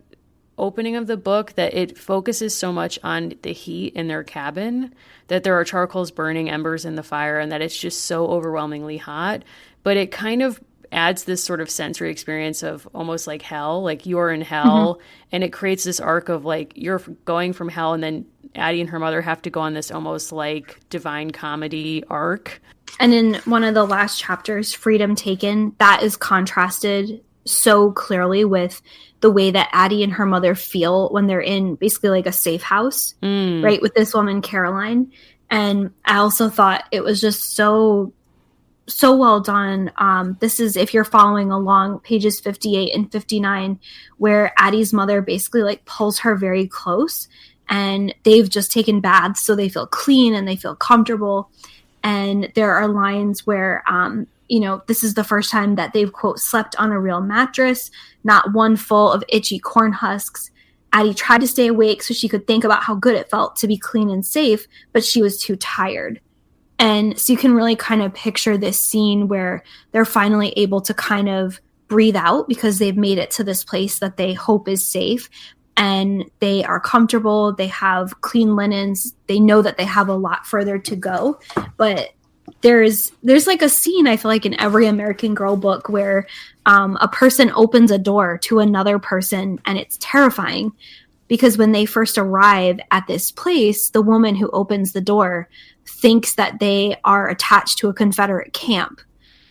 opening of the book, that it focuses so much on the heat in their cabin, that there are charcoals burning, embers in the fire, and that it's just so overwhelmingly hot. But it kind of adds this sort of sensory experience of almost like hell, like you're in hell. And it creates this arc of like you're going from hell, and then Addy and her mother have to go on this almost like divine comedy arc. And in one of the last chapters, Freedom Taken, that is contrasted so clearly with the way that Addy and her mother feel when they're in basically like a safe house, right, with this woman, Caroline. And I also thought it was just so so well done. This is, if you're following along, pages 58 and 59, where Addy's mother basically like pulls her very close, and they've just taken baths, so they feel clean and they feel comfortable. And there are lines where, this is the first time that they've, quote, slept on a real mattress, not one full of itchy corn husks. Addy tried to stay awake so she could think about how good it felt to be clean and safe, but she was too tired. And so you can really kind of picture this scene where they're finally able to kind of breathe out because they've made it to this place that they hope is safe. And they are comfortable. They have clean linens. They know that they have a lot further to go. But there's like a scene, I feel like, in every American Girl book where a person opens a door to another person, and it's terrifying. Because when they first arrive at this place, the woman who opens the door thinks that they are attached to a Confederate camp,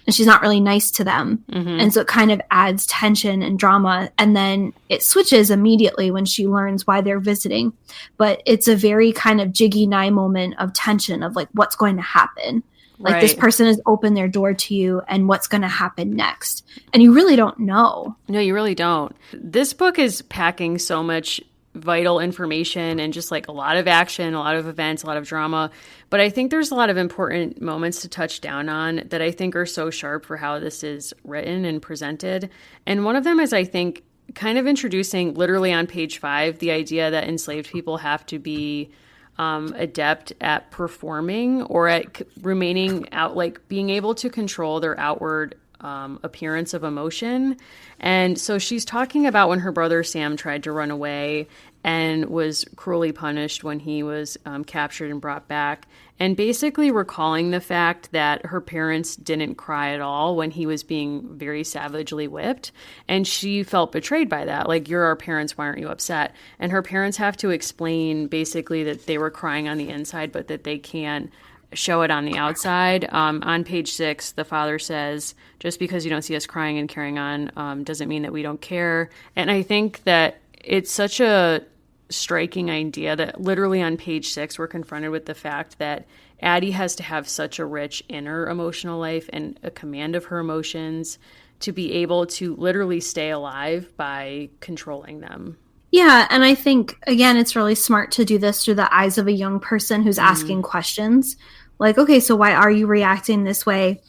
and she's not really nice to them. Mm-hmm. And so it kind of adds tension and drama. And then it switches immediately when she learns why they're visiting. But it's a very kind of Jiggy Nye moment of tension of like, what's going to happen? Like, this person has opened their door to you, and what's going to happen next? And you really don't know. No, you really don't. This book is packing so much vital information and just like a lot of action, a lot of events, a lot of drama. But I think there's a lot of important moments to touch down on that I think are so sharp for how this is written and presented. And one of them is, I think, kind of introducing literally on page 5, the idea that enslaved people have to be adept at performing or at remaining out, like being able to control their outward appearance of emotion. And so she's talking about when her brother Sam tried to run away and was cruelly punished when he was captured and brought back, and basically recalling the fact that her parents didn't cry at all when he was being very savagely whipped. And she felt betrayed by that. Like, you're our parents, why aren't you upset? And her parents have to explain basically that they were crying on the inside, but that they can't show it on the outside. On page 6, the father says, just because you don't see us crying and carrying on doesn't mean that we don't care. And I think that it's such a striking idea that literally on page 6, we're confronted with the fact that Addy has to have such a rich inner emotional life and a command of her emotions to be able to literally stay alive by controlling them. Yeah, and I think, again, it's really smart to do this through the eyes of a young person who's asking questions. Like, okay, so why are you reacting this way?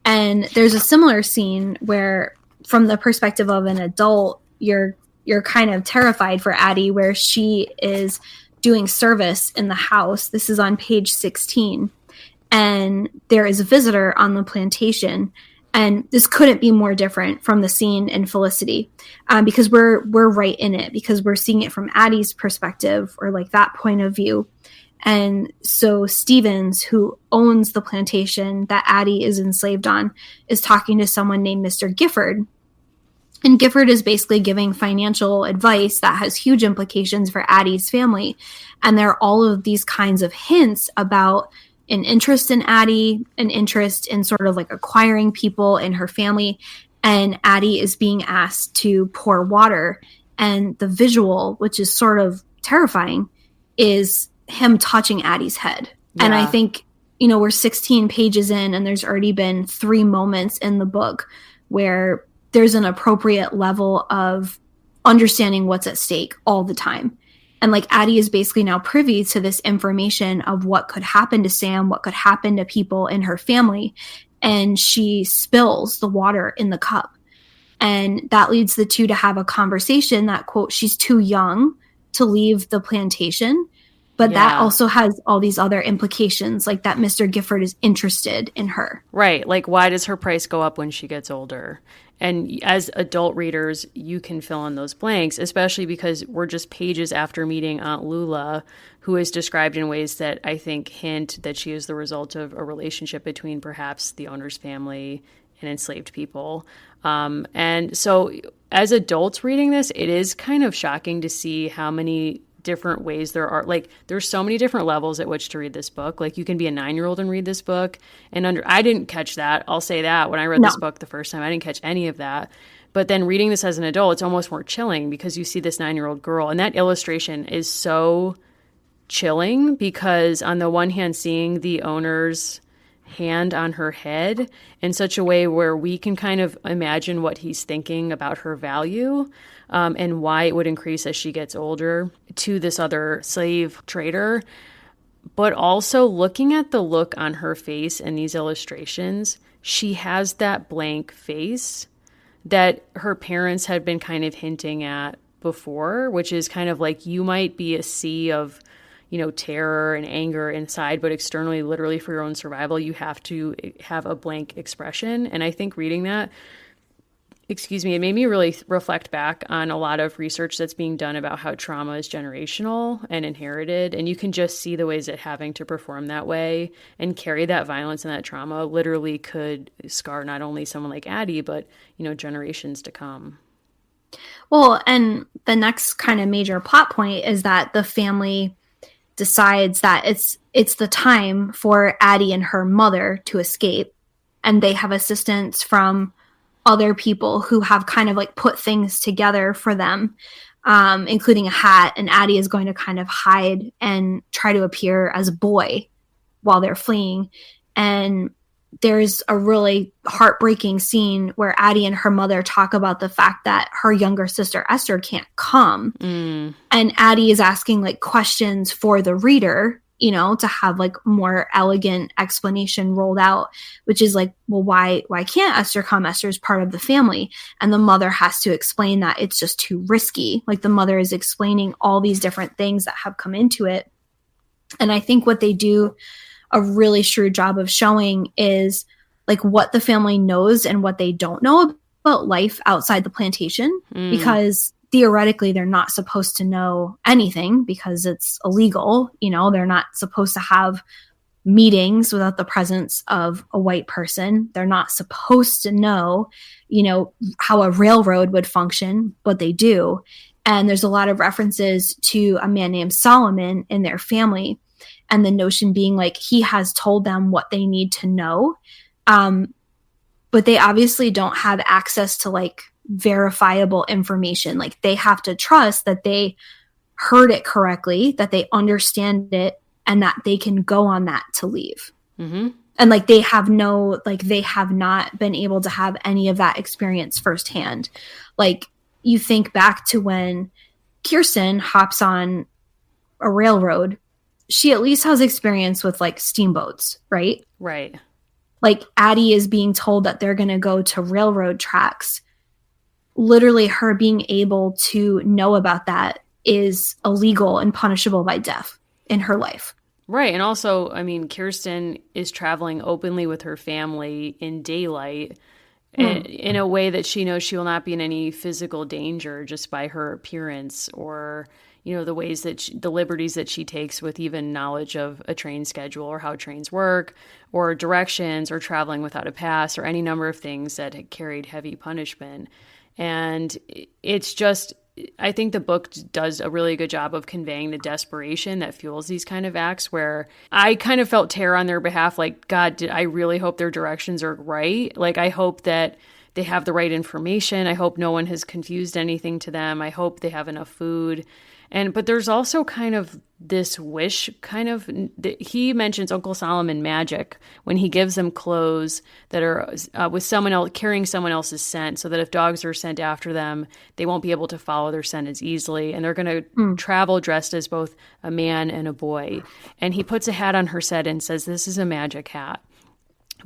And there's a similar scene where, from the perspective of an adult, you're kind of terrified for Addy, where she is doing service in the house. This is on page 16. And there is a visitor on the plantation. And this couldn't be more different from the scene in Felicity, because we're right in it, because we're seeing it from Addy's perspective, or like that point of view. And so Stevens, who owns the plantation that Addy is enslaved on, is talking to someone named Mr. Gifford. And Gifford is basically giving financial advice that has huge implications for Addy's family. And there are all of these kinds of hints about an interest in Addy, an interest in sort of like acquiring people in her family. And Addy is being asked to pour water. And the visual, which is sort of terrifying, is him touching Addy's head. Yeah. And I think, we're 16 pages in, and there's already been 3 moments in the book where there's an appropriate level of understanding what's at stake all the time. And like, Addy is basically now privy to this information of what could happen to Sam, what could happen to people in her family. And she spills the water in the cup. And that leads the two to have a conversation that, quote, she's too young to leave the plantation. But that also has all these other implications, like that Mr. Gifford is interested in her. Right. Like, why does her price go up when she gets older? And as adult readers, you can fill in those blanks, especially because we're just pages after meeting Aunt Lula, who is described in ways that I think hint that she is the result of a relationship between perhaps the owner's family and enslaved people. And so as adults reading this, it is kind of shocking to see how many different ways there are. Like, there's so many different levels at which to read this book. Like, you can be a 9-year-old and read this book, and I didn't catch that. I'll say that when I read this book the first time, I didn't catch any of that. But then reading this as an adult, it's almost more chilling, because you see this 9-year-old girl, and that illustration is so chilling, because on the one hand, seeing the owner's hand on her head in such a way where we can kind of imagine what he's thinking about her value, and why it would increase as she gets older, to this other slave trader. But also looking at the look on her face in these illustrations, she has that blank face that her parents had been kind of hinting at before, which is kind of like, you might be a sea of, terror and anger inside, but externally, literally for your own survival, you have to have a blank expression. And I think reading that, it made me really reflect back on a lot of research that's being done about how trauma is generational and inherited. And you can just see the ways that having to perform that way and carry that violence and that trauma literally could scar not only someone like Addy, but, generations to come. Well, and the next kind of major plot point is that the family decides that it's the time for Addy and her mother to escape. And they have assistance from other people who have kind of like put things together for them, including a hat. And Addy is going to kind of hide and try to appear as a boy while they're fleeing. And there's a really heartbreaking scene where Addy and her mother talk about the fact that her younger sister Esther can't come. And Addy is asking like questions for the reader, to have like more elegant explanation rolled out, which is like, well, why can't Esther come? Esther's part of the family. And the mother has to explain that it's just too risky. Like the mother is explaining all these different things that have come into it. And I think what they do a really shrewd job of showing is like what the family knows and what they don't know about life outside the plantation, because theoretically they're not supposed to know anything because it's illegal. They're not supposed to have meetings without the presence of a white person. They're not supposed to know, how a railroad would function, but they do. And there's a lot of references to a man named Solomon in their family. And the notion being like, he has told them what they need to know. But they obviously don't have access to like verifiable information. Like they have to trust that they heard it correctly, that they understand it, and that they can go on that to leave. And like they have not been able to have any of that experience firsthand. Like you think back to when Kirsten hops on a railroad, she at least has experience with like steamboats, right? Right. Like Addy is being told that they're going to go to railroad tracks. Literally her being able to know about that is illegal and punishable by death in her life. Right. And also, Kirsten is traveling openly with her family in daylight in a way that she knows she will not be in any physical danger just by her appearance or, the ways that the liberties that she takes with even knowledge of a train schedule or how trains work or directions or traveling without a pass or any number of things that had carried heavy punishment. And it's just, I think the book does a really good job of conveying the desperation that fuels these kind of acts, where I kind of felt terror on their behalf. Like, God, I really hope their directions are right. Like, I hope that they have the right information. I hope no one has confused anything to them. I hope they have enough food. But there's also kind of this wish, he mentions Uncle Solomon magic when he gives them clothes that are with someone else, carrying someone else's scent, so that if dogs are sent after them, they won't be able to follow their scent as easily. And they're going to travel dressed as both a man and a boy. And he puts a hat on her head and says, "This is a magic hat."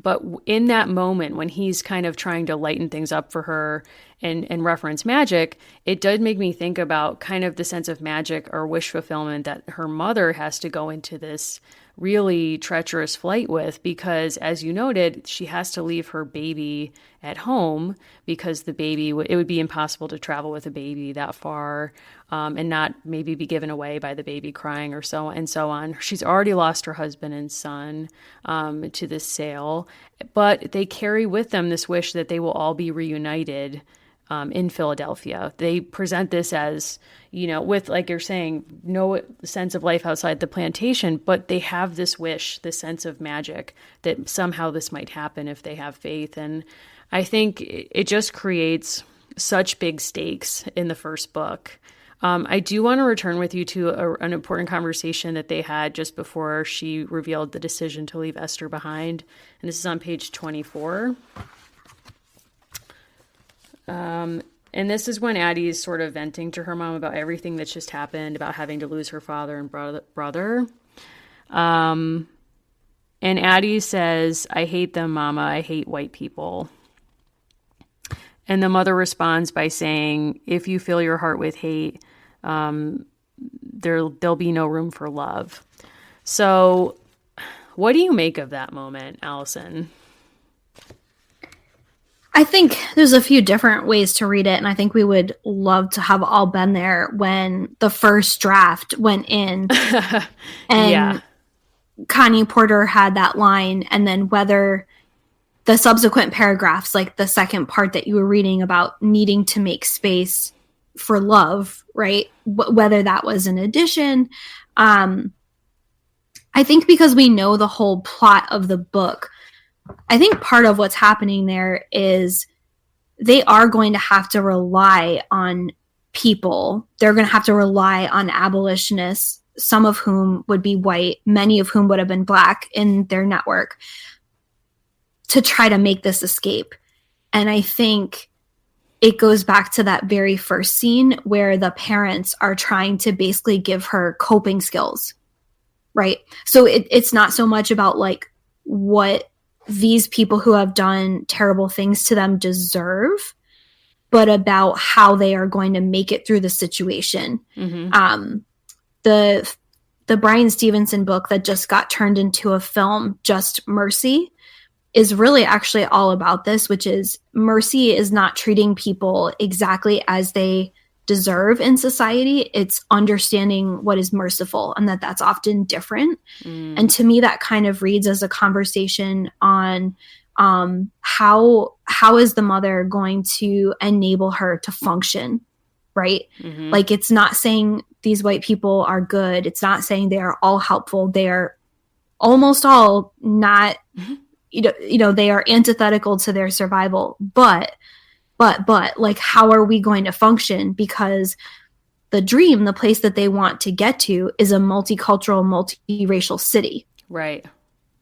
But in that moment, when he's kind of trying to lighten things up for her and reference magic, it did make me think about kind of the sense of magic or wish fulfillment that her mother has to go into this really treacherous flight with, because as you noted, she has to leave her baby at home because the baby, it would be impossible to travel with a baby that far and not maybe be given away by the baby crying or so and so on. She's already lost her husband and son to this sail, but they carry with them this wish that they will all be reunited in Philadelphia. They present this as, with, like you're saying, no sense of life outside the plantation, but they have this wish, this sense of magic that somehow this might happen if they have faith. And I think it just creates such big stakes in the first book. I do want to return with you to an important conversation that they had just before she revealed the decision to leave Esther behind. And this is on page 24. And this is when Addy is sort of venting to her mom about everything that's just happened, about having to lose her father and brother. And Addy says, "I hate them, Mama. I hate white people." And the mother responds by saying, "If you fill your heart with hate, there'll be no room for love." So what do you make of that moment, Allison? I think there's a few different ways to read it, and I think we would love to have all been there when the first draft went in and Connie Porter had that line, and then whether the subsequent paragraphs, like the second part that you were reading about needing to make space for love, right? Whether that was an addition. I think because we know the whole plot of the book, I think part of what's happening there is they are going to have to rely on people. They're going to have to rely on abolitionists, some of whom would be white, many of whom would have been black in their network, to try to make this escape. And I think it goes back to that very first scene where the parents are trying to basically give her coping skills, right? So it's not so much about like what these people who have done terrible things to them deserve, but about how they are going to make it through the situation. Mm-hmm. The Bryan Stevenson book that just got turned into a film, Just Mercy, is really actually all about this, which is mercy is not treating people exactly as they deserve in society. It's understanding what is merciful and that's often different. And to me, that kind of reads as a conversation on how is the mother going to enable her to function, right? Mm-hmm. Like, it's not saying these white people are good. It's not saying they are all helpful. They are almost all not, you know, they are antithetical to their survival, but like, how are we going to function? Because the dream, the place that they want to get to, is a multicultural, multiracial city. Right.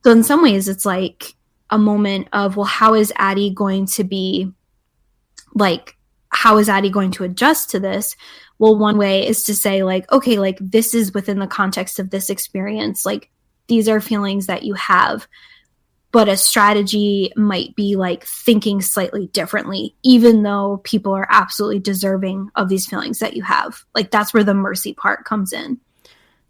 So in some ways, it's like a moment of, well, how is Addy going to be like, how is Addy going to adjust to this? Well, one way is to say like, okay, like this is within the context of this experience. Like, these are feelings that you have. But a strategy might be like thinking slightly differently, even though people are absolutely deserving of these feelings that you have. Like, that's where the mercy part comes in.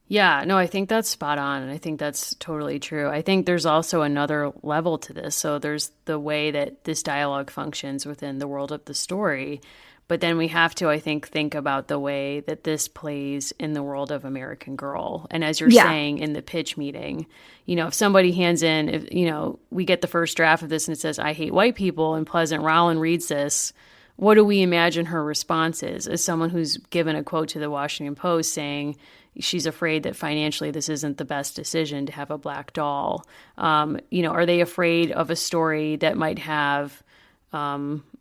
Yeah, no, I think that's spot on. And I think that's totally true. I think there's also another level to this. So there's the way that this dialogue functions within the world of the story. But then we have to, I think about the way that this plays in the world of American Girl. And as you're saying in the pitch meeting, you know, if somebody hands in, if, you know, we get the first draft of this and it says, "I hate white people," and Pleasant Rowland reads this, what do we imagine her response is? As someone who's given a quote to the Washington Post saying she's afraid that financially this isn't the best decision to have a black doll. You know, are they afraid of a story that might have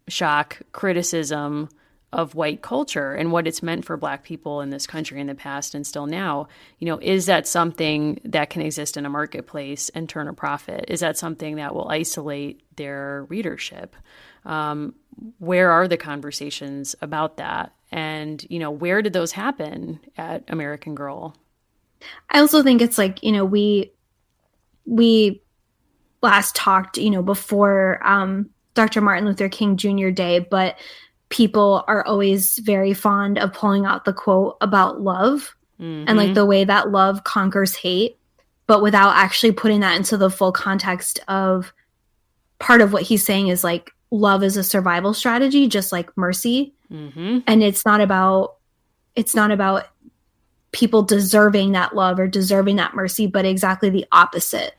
shock, criticism of white culture and what it's meant for black people in this country in the past and still now? You know, is that something that can exist in a marketplace and turn a profit? Is that something that will isolate their readership? Where are the conversations about that? And, you know, where did those happen at American Girl? I also think it's like, you know, we last talked, you know, before Dr. Martin Luther King Jr. Day, but people are always very fond of pulling out the quote about love and like the way that love conquers hate, but without actually putting that into the full context of part of what he's saying is like, love is a survival strategy, just like mercy. And it's not about people deserving that love or deserving that mercy, but exactly the opposite.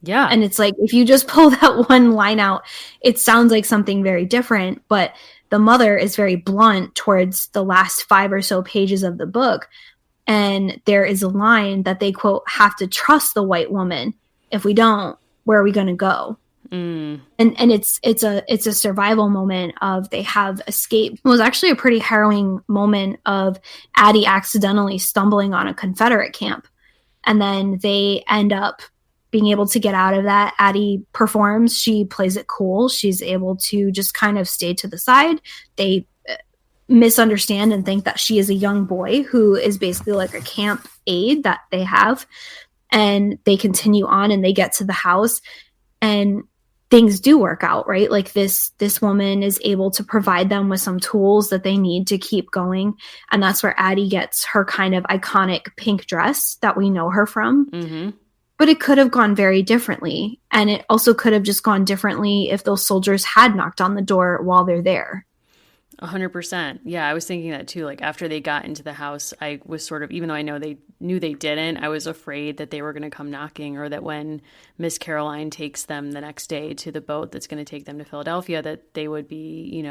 Yeah. And it's like, if you just pull that one line out, it sounds like something very different, but the mother is very blunt towards the last 5 or so pages of the book. And there is a line that they quote, "have to trust the white woman. If we don't, where are we going to go?" And it's a survival moment of they have escaped. It was actually a pretty harrowing moment of Addy accidentally stumbling on a Confederate camp. And then they end up being able to get out of that. Addy performs. She plays it cool. She's able to just kind of stay to the side. They misunderstand and think that she is a young boy who is basically like a camp aide that they have. And they continue on and they get to the house and things do work out, right? Like this woman is able to provide them with some tools that they need to keep going. And that's where Addy gets her kind of iconic pink dress that we know her from. Mm-hmm. But it could have gone very differently. And it also could have just gone differently if those soldiers had knocked on the door while they're there. 100%. Yeah, I was thinking that too. Like after they got into the house, I was sort of, even though I know they knew they didn't, I was afraid that they were going to come knocking, or that when Miss Caroline takes them the next day to the boat that's going to take them to Philadelphia, that they would be,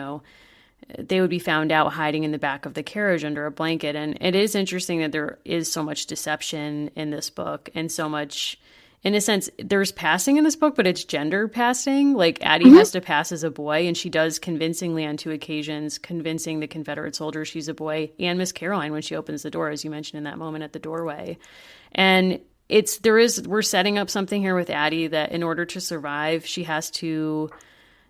they would be found out hiding in the back of the carriage under a blanket. And it is interesting that there is so much deception in this book, and so much, in a sense, there's passing in this book, but it's gender passing. Like Addy has to pass as a boy, and she does convincingly on 2 occasions, convincing the Confederate soldiers she's a boy, and Miss Caroline when she opens the door, as you mentioned in that moment at the doorway. And we're setting up something here with Addy that in order to survive, she has to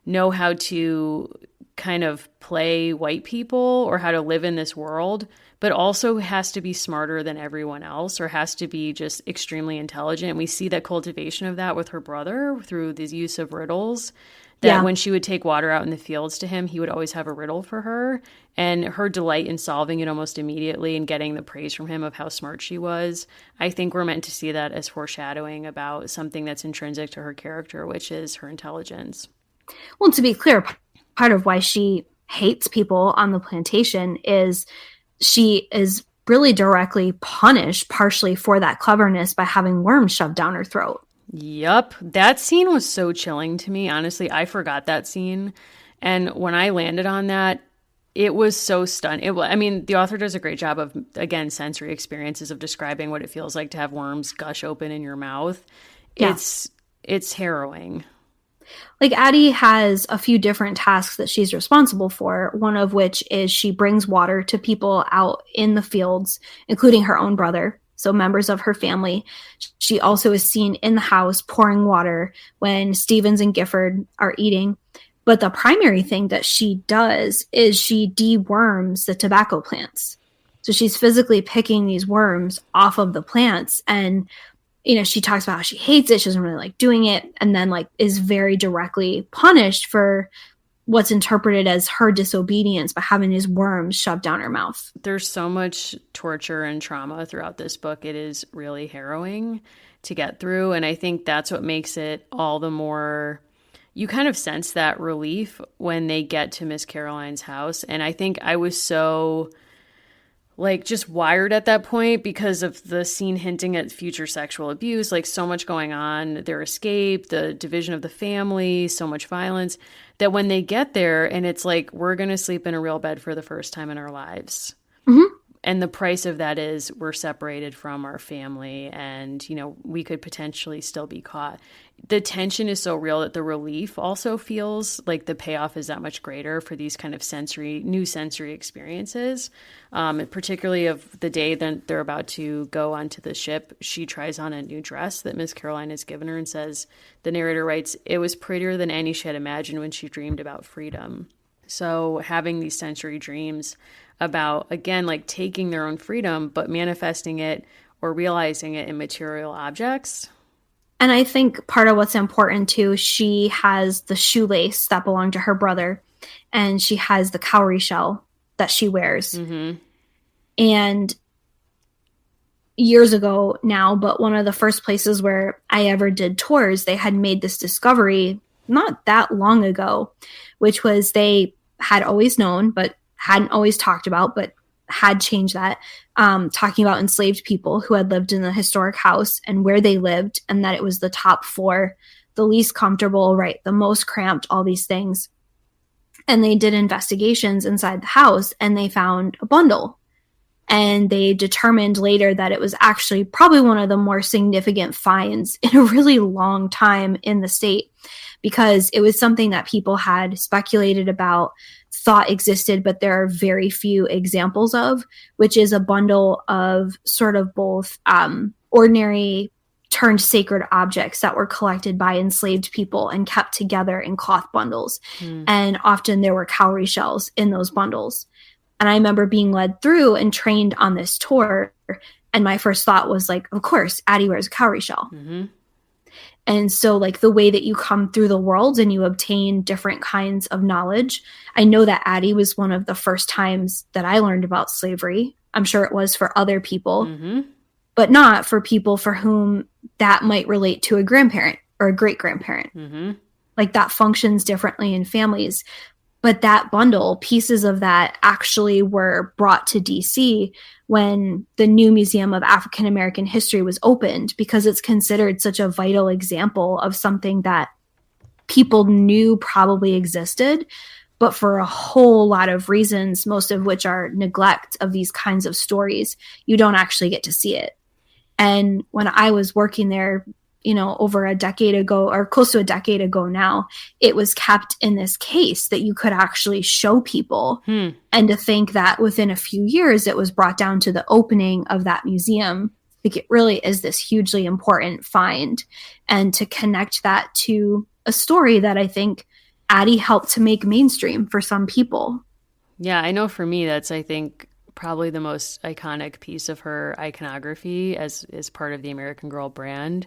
know how to kind of play white people or how to live in this world, but also has to be smarter than everyone else, or has to be just extremely intelligent. And we see that cultivation of that with her brother through the use of riddles, that when she would take water out in the fields to him, he would always have a riddle for her. And her delight in solving it almost immediately and getting the praise from him of how smart she was. I think we're meant to see that as foreshadowing about something that's intrinsic to her character, which is her intelligence. Well, to be clear, part of why she hates people on the plantation is she is really directly punished partially for that cleverness by having worms shoved down her throat. Yep. That scene was so chilling to me. Honestly, I forgot that scene. And when I landed on that, it was so stunning. I mean, the author does a great job of, again, sensory experiences of describing what it feels like to have worms gush open in your mouth. Yeah. It's harrowing. Like Addy has a few different tasks that she's responsible for, one of which is she brings water to people out in the fields, including her own brother, so members of her family. She also is seen in the house pouring water when Stevens and Gifford are eating. But the primary thing that she does is she deworms the tobacco plants. So she's physically picking these worms off of the plants, and she talks about how she hates it. She doesn't really like doing it. And then is very directly punished for what's interpreted as her disobedience by having these worms shoved down her mouth. There's so much torture and trauma throughout this book. It is really harrowing to get through. And I think that's what makes it all the more, you kind of sense that relief when they get to Miss Caroline's house. And I think I was so just wired at that point because of the scene hinting at future sexual abuse, so much going on, their escape, the division of the family, so much violence, that when they get there and it's we're going to sleep in a real bed for the first time in our lives. Mm-hmm. And the price of that is we're separated from our family and, we could potentially still be caught. The tension is so real that the relief also feels like the payoff is that much greater for these kind of new sensory experiences. Particularly of the day that they're about to go onto the ship, she tries on a new dress that Miss Caroline has given her and says, the narrator writes, it was prettier than any she had imagined when she dreamed about freedom. So having these sensory dreams about, again, taking their own freedom, but manifesting it or realizing it in material objects. And I think part of what's important too, she has the shoelace that belonged to her brother, and she has the cowrie shell that she wears. Mm-hmm. And years ago now, but one of the first places where I ever did tours, they had made this discovery not that long ago, which was they had always known, but hadn't always talked about, but had changed that, talking about enslaved people who had lived in the historic house and where they lived, and that it was the top floor, the least comfortable, right, the most cramped, all these things. And they did investigations inside the house, and they found a bundle. And they determined later that it was actually probably one of the more significant finds in a really long time in the state, because it was something that people had speculated about, thought existed, but there are very few examples of, which is a bundle of sort of both ordinary turned sacred objects that were collected by enslaved people and kept together in cloth bundles. And often there were cowrie shells in those bundles. And I remember being led through and trained on this tour. And my first thought was like, of course, Addy wears a cowrie shell. And so like the way that you come through the world and you obtain different kinds of knowledge. I know that Addy was one of the first times that I learned about slavery. I'm sure it was for other people, but not for people for whom that might relate to a grandparent or a great grandparent. Like that functions differently in families. But that bundle, pieces of that actually were brought to DC when the new Museum of African American History was opened, because it's considered such a vital example of something that people knew probably existed, but for a whole lot of reasons, most of which are neglect of these kinds of stories, you don't actually get to see it. And when I was working there, you know, over a decade ago or close to a decade ago now, it was kept in this case that you could actually show people. And to think that within a few years, it was brought down to the opening of that museum, like it really is this hugely important find. And to connect that to a story that I think Addy helped to make mainstream for some people. Yeah, I know for me, that's, I think, probably the most iconic piece of her iconography as part of the American Girl brand.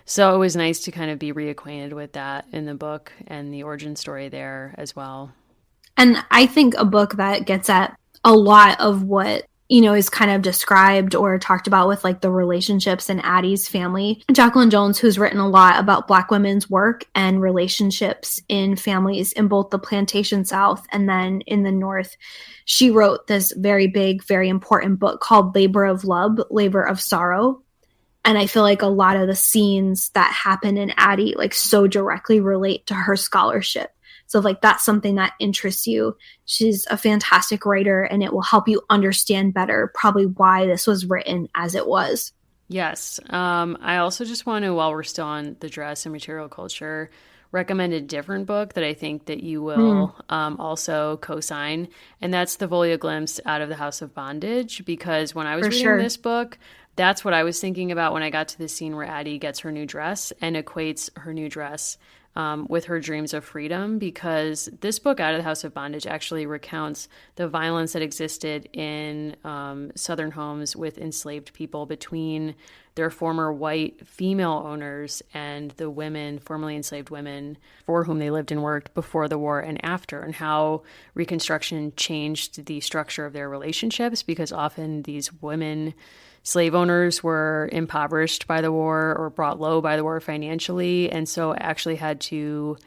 So it was nice to kind of be reacquainted with that in the book and the origin story there as well. And I think a book that gets at a lot of what, you know, is kind of described or talked about with like the relationships in Addy's family. Jacqueline Jones, who's written a lot about Black women's work and relationships in families in both the plantation South and then in the North, she wrote this very big, very important book called Labor of Love, Labor of Sorrow. And I feel like a lot of the scenes that happen in Addy like so directly relate to her scholarship. So like that's something that interests you. She's a fantastic writer, and it will help you understand better probably why this was written as it was. Yes. I also just want to, while we're still on the dress and material culture, recommend a different book that I think that you will also co-sign. And that's The Volia Glimpse Out of the House of Bondage, because when I was reading this book, that's what I was thinking about when I got to the scene where Addy gets her new dress and equates her new dress with her dreams of freedom, because this book, Out of the House of Bondage, actually recounts the violence that existed in Southern homes with enslaved people between their former white female owners and the women, formerly enslaved women, for whom they lived and worked before the war and after, and how Reconstruction changed the structure of their relationships, because often these women slave owners were impoverished by the war or brought low by the war financially, and so actually had to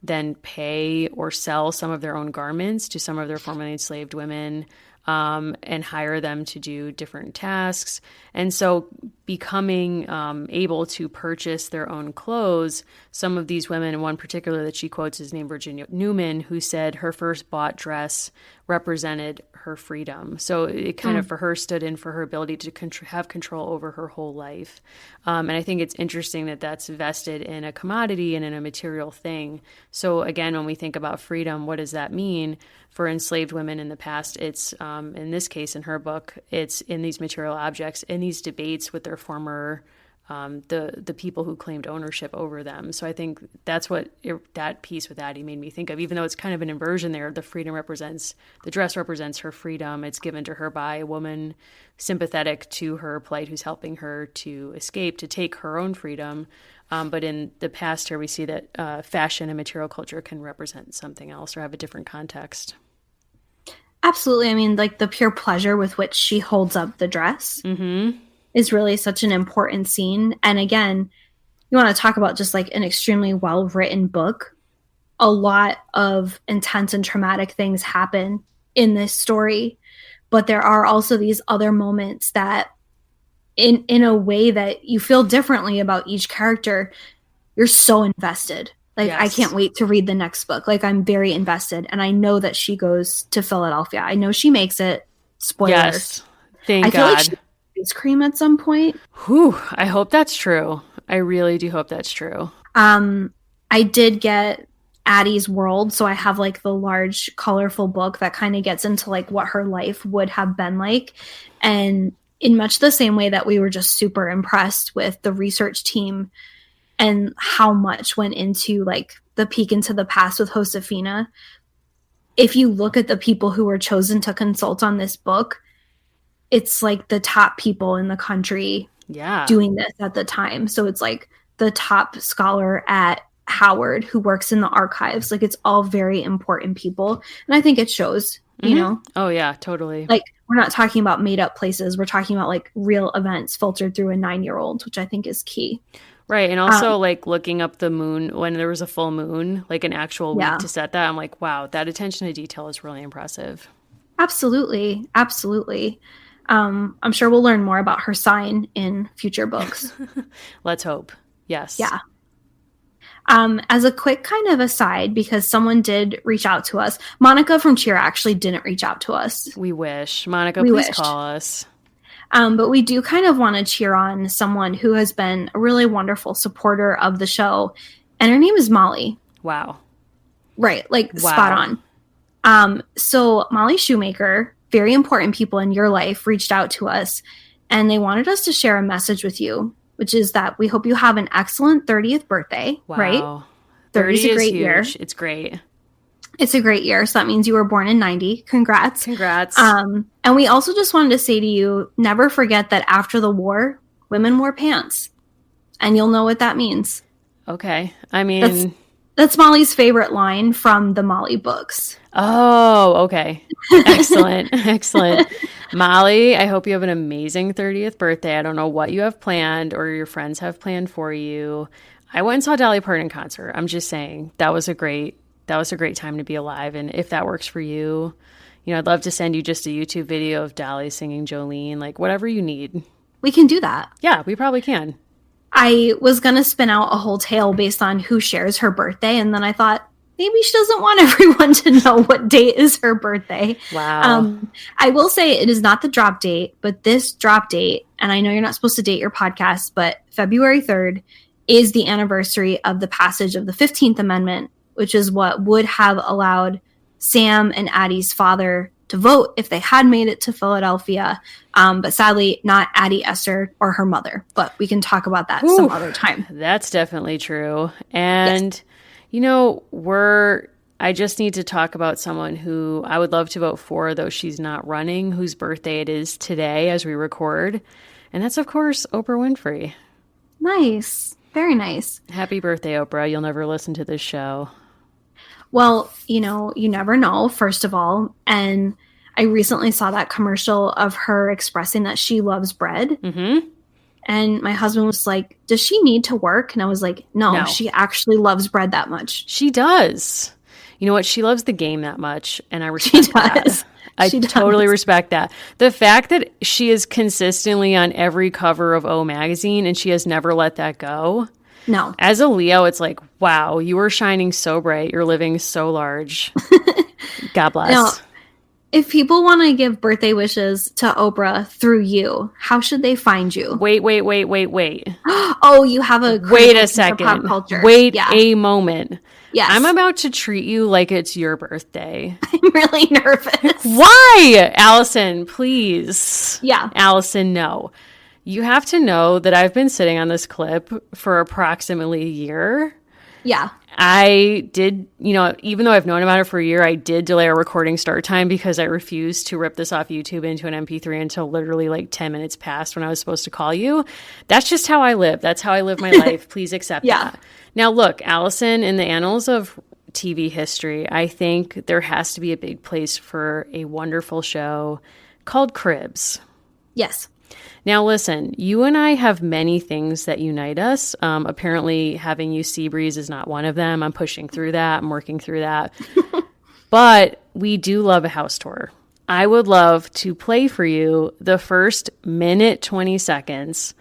then pay or sell some of their own garments to some of their formerly enslaved women and hire them to do different tasks. And so becoming able to purchase their own clothes, some of these women, and one particular that she quotes is named Virginia Newman, who said her first bought dress represented her freedom. So it kind of for her stood in for her ability to have control over her whole life. And I think it's interesting that that's vested in a commodity and in a material thing. So again, when we think about freedom, what does that mean for enslaved women in the past? It's in this case, in her book, it's in these material objects, in these debates with their former the people who claimed ownership over them. So I think that's what that piece with Addy made me think of. Even though it's kind of an inversion there, the dress represents her freedom. It's given to her by a woman sympathetic to her plight, who's helping her to escape, to take her own freedom. But in the past here, we see that fashion and material culture can represent something else or have a different context. Absolutely. I mean, like the pure pleasure with which she holds up the dress is really such an important scene. And again, you want to talk about just like an extremely well-written book. A lot of intense and traumatic things happen in this story, but there are also these other moments that in a way that you feel differently about each character, you're so invested. Like, yes. I can't wait to read the next book. Like, I'm very invested. And I know that she goes to Philadelphia. I know she makes it. Spoilers. Yes. Thank I God. feel like she ice cream at some point. Whew. I hope that's true. I really do hope that's true. I did get Addy's world, so I have like the large colorful book that kind of gets into like what her life would have been like, and in much the same way that we were just super impressed with the research team and how much went into like the peek into the past with Josefina. If you look at the people who were chosen to consult on this book, it's like the top people in the country doing this at the time. So it's like the top scholar at Howard who works in the archives. Like, it's all very important people. And I think it shows, you know? Oh, yeah, totally. Like, we're not talking about made up places. We're talking about like real events filtered through a 9-year-old, which I think is key. Right. And also like looking up the moon when there was a full moon, like an actual week to set that. I'm like, wow, that attention to detail is really impressive. Absolutely. Absolutely. I'm sure we'll learn more about her sign in future books. Let's hope. Yes. Yeah. As a quick kind of aside, because someone did reach out to us, Monica from Cheer actually didn't reach out to us. We wish. Monica, please call us. But we do kind of want to cheer on someone who has been a really wonderful supporter of the show. And her name is Molly. Wow. Right. Like spot on. So Molly Shoemaker, very important people in your life, reached out to us and they wanted us to share a message with you, which is that we hope you have an excellent 30th birthday. Wow. Right? 30 is a great year. It's great. It's a great year. So that means you were born in 90. Congrats. And we also just wanted to say to you, never forget that after the war, women wore pants. And you'll know what that means. Okay. I mean... That's Molly's favorite line from the Molly books. Oh, okay. Excellent. Excellent. Molly, I hope you have an amazing 30th birthday. I don't know what you have planned or your friends have planned for you. I went and saw Dolly Parton concert. I'm just saying that was a great time to be alive. And if that works for you, you know, I'd love to send you just a YouTube video of Dolly singing Jolene, like whatever you need. We can do that. Yeah, we probably can. I was going to spin out a whole tale based on who shares her birthday. And then I thought, maybe she doesn't want everyone to know what date is her birthday. Wow. I will say it is not the drop date, but this drop date, and I know you're not supposed to date your podcast, but February 3rd is the anniversary of the passage of the 15th Amendment, which is what would have allowed Sam and Addy's father to vote if they had made it to Philadelphia. But sadly, not Addy Esther or her mother. But we can talk about that some other time. That's definitely true. And, you know, I just need to talk about someone who I would love to vote for, though she's not running, whose birthday it is today as we record. And that's, of course, Oprah Winfrey. Nice. Very nice. Happy birthday, Oprah. You'll never listen to this show. Well, you know, you never know, first of all. And I recently saw that commercial of her expressing that she loves bread. Mm-hmm. And my husband was like, does she need to work? And I was like, no, she actually loves bread that much. She does. You know what? She loves the game that much. And I respect that. I totally respect that. The fact that she is consistently on every cover of O Magazine and she has never let that go. No. As a Leo, it's like, wow, you are shining so bright. You're living so large. God bless. Now, if people want to give birthday wishes to Oprah through you, how should they find you? Wait. Oh, you have a wait a second. Pop culture. Wait a moment. Yes. I'm about to treat you like it's your birthday. I'm really nervous. Why? Allison, please. Yeah. Allison, no. You have to know that I've been sitting on this clip for approximately a year. Yeah. I did, you know, even though I've known about it for a year, I did delay our recording start time because I refused to rip this off YouTube into an MP3 until literally like 10 minutes past when I was supposed to call you. That's just how I live. That's how I live my life. Please accept that. Now, look, Allison, in the annals of TV history, I think there has to be a big place for a wonderful show called Cribs. Yes. Now, listen, you and I have many things that unite us. Apparently, having you Seabreeze is not one of them. I'm pushing through that. I'm working through that. But we do love a house tour. I would love to play for you the first minute, 20 seconds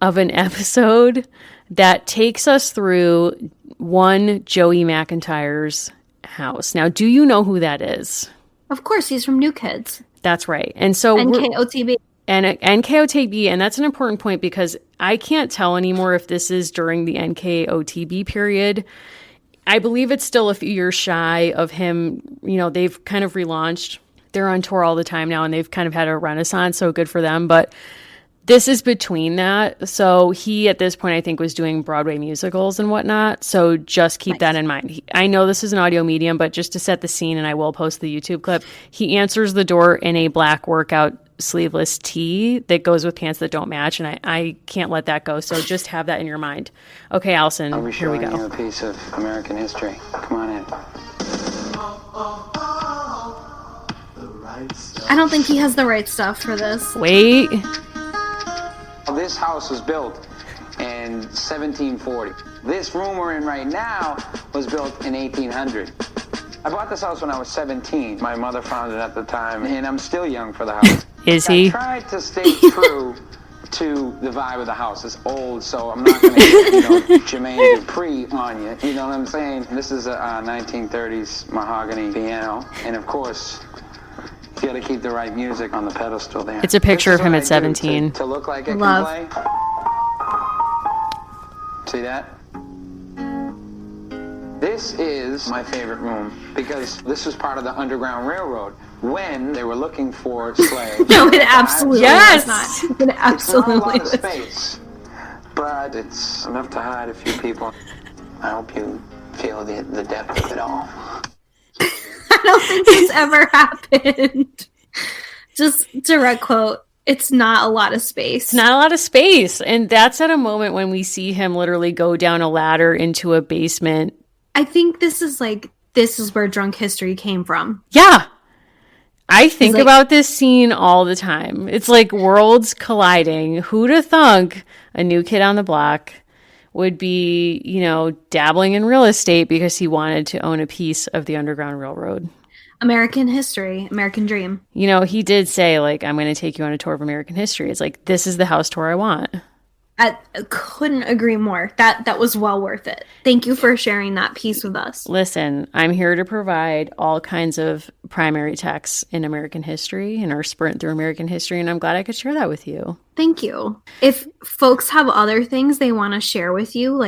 of an episode that takes us through one Joey McIntyre's house. Now, do you know who that is? Of course, he's from New Kids. That's right. And so NKOTB. And NKOTB, and that's an important point because I can't tell anymore if this is during the NKOTB period. I believe it's still a few years shy of him. You know, they've kind of relaunched. They're on tour all the time now, and they've kind of had a renaissance, so good for them. But this is between that. So he, at this point, I think, was doing Broadway musicals and whatnot. So just keep that in mind. I know this is an audio medium, but just to set the scene, and I will post the YouTube clip, he answers the door in a black workout sleeveless tee that goes with pants that don't match, and I can't let that go. So just have that in your mind. Okay, Allison, I'll be here we showing go. you a piece of American history. Come on in. I don't think he has the right stuff for this. Wait. This house was built in 1740. This room we're in right now was built in 1800. I bought this house when I was 17. My mother found it at the time, and I'm still young for the house. Is he? I tried to stay true to the vibe of the house. It's old, so I'm not going to get, Jermaine Dupri on you. You know what I'm saying? This is a 1930s mahogany piano, and of course, you got to keep the right music on the pedestal there. It's a picture of him at 17. To look like it Love. can play. See that? This is my favorite room because this was part of the Underground Railroad when they were looking for slaves. No, it absolutely Yes! was not. It It's not a absolutely lot of was. space, but it's enough to hide a few people. I hope you feel the depth of it all. I don't think this ever happened. Just direct quote. It's not a lot of space. It's not a lot of space. And that's at a moment when we see him literally go down a ladder into a basement. I think this is where drunk history came from. Yeah. I think like- about this scene all the time. It's like worlds colliding. Who'd have thunk a new kid on the block would be, dabbling in real estate because he wanted to own a piece of the Underground Railroad. American history, American dream. He did say, I'm going to take you on a tour of American history. It's like, this is the house tour I want. I couldn't agree more. That was well worth it. Thank you for sharing that piece with us. Listen, I'm here to provide all kinds of primary texts in American history and our sprint through American history, and I'm glad I could share that with you. Thank you. If folks have other things they want to share with you,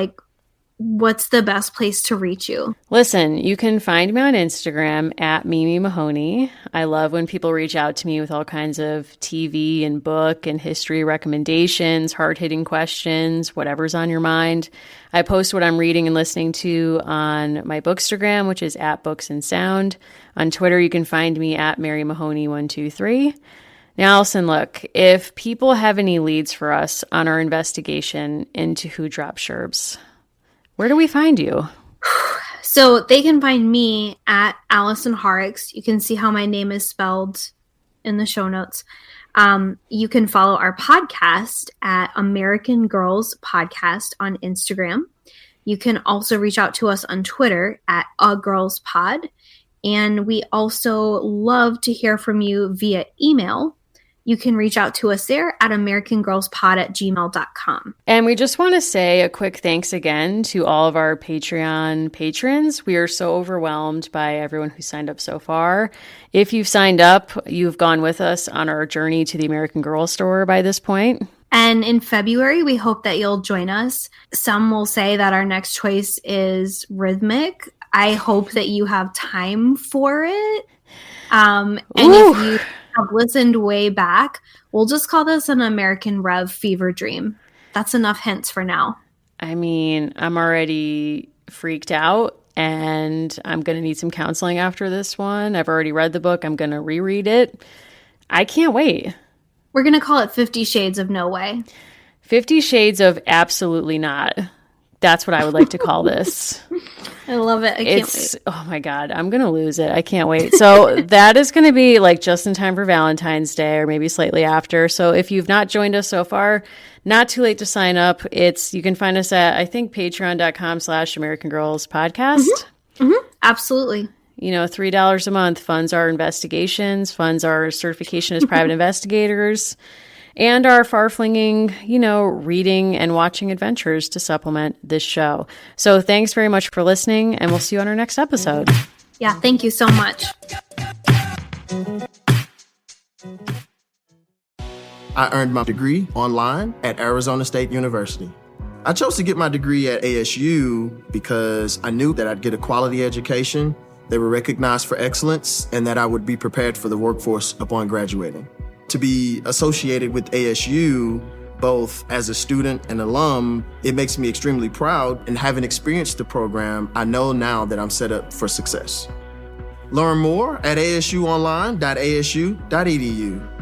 what's the best place to reach you? Listen, you can find me on Instagram at Mimi Mahoney. I love when people reach out to me with all kinds of TV and book and history recommendations, hard-hitting questions, whatever's on your mind. I post what I'm reading and listening to on my Bookstagram, which is at Books and Sound. On Twitter, you can find me at Mary Mahoney123. Now, Allison, look, if people have any leads for us on our investigation into who dropped Sherbs, where do we find you? So they can find me at Allison Horrocks. You can see how my name is spelled in the show notes. You can follow our podcast at American Girls Podcast on Instagram. You can also reach out to us on Twitter at @agirlspod. And we also love to hear from you via email. You can reach out to us there at americangirlspod@gmail.com. And we just want to say a quick thanks again to all of our Patreon patrons. We are so overwhelmed by everyone who signed up so far. If you've signed up, you've gone with us on our journey to the American Girl store by this point. And in February, we hope that you'll join us. Some will say that our next choice is rhythmic. I hope that you have time for it. And if you have listened way back, we'll just call this an American Rev fever dream. That's enough hints for now. I mean, I'm already freaked out and I'm going to need some counseling after this one. I've already read the book. I'm going to reread it. I can't wait. We're going to call it 50 Shades of No Way. 50 Shades of Absolutely Not. That's what I would like to call this. I love it. I can't wait. Oh my God, I'm going to lose it. I can't wait. So that is going to be just in time for Valentine's Day or maybe slightly after. So if you've not joined us so far, not too late to sign up. You can find us at, I think, patreon.com/American Girls Podcast. Absolutely. $3 a month funds our investigations, funds our certification as private investigators, and our far-flinging, reading and watching adventures to supplement this show. So thanks very much for listening, and we'll see you on our next episode. Yeah, thank you so much. I earned my degree online at Arizona State University. I chose to get my degree at ASU because I knew that I'd get a quality education, they were recognized for excellence, and that I would be prepared for the workforce upon graduating. To be associated with ASU, both as a student and alum, it makes me extremely proud, and having experienced the program, I know now that I'm set up for success. Learn more at asuonline.asu.edu.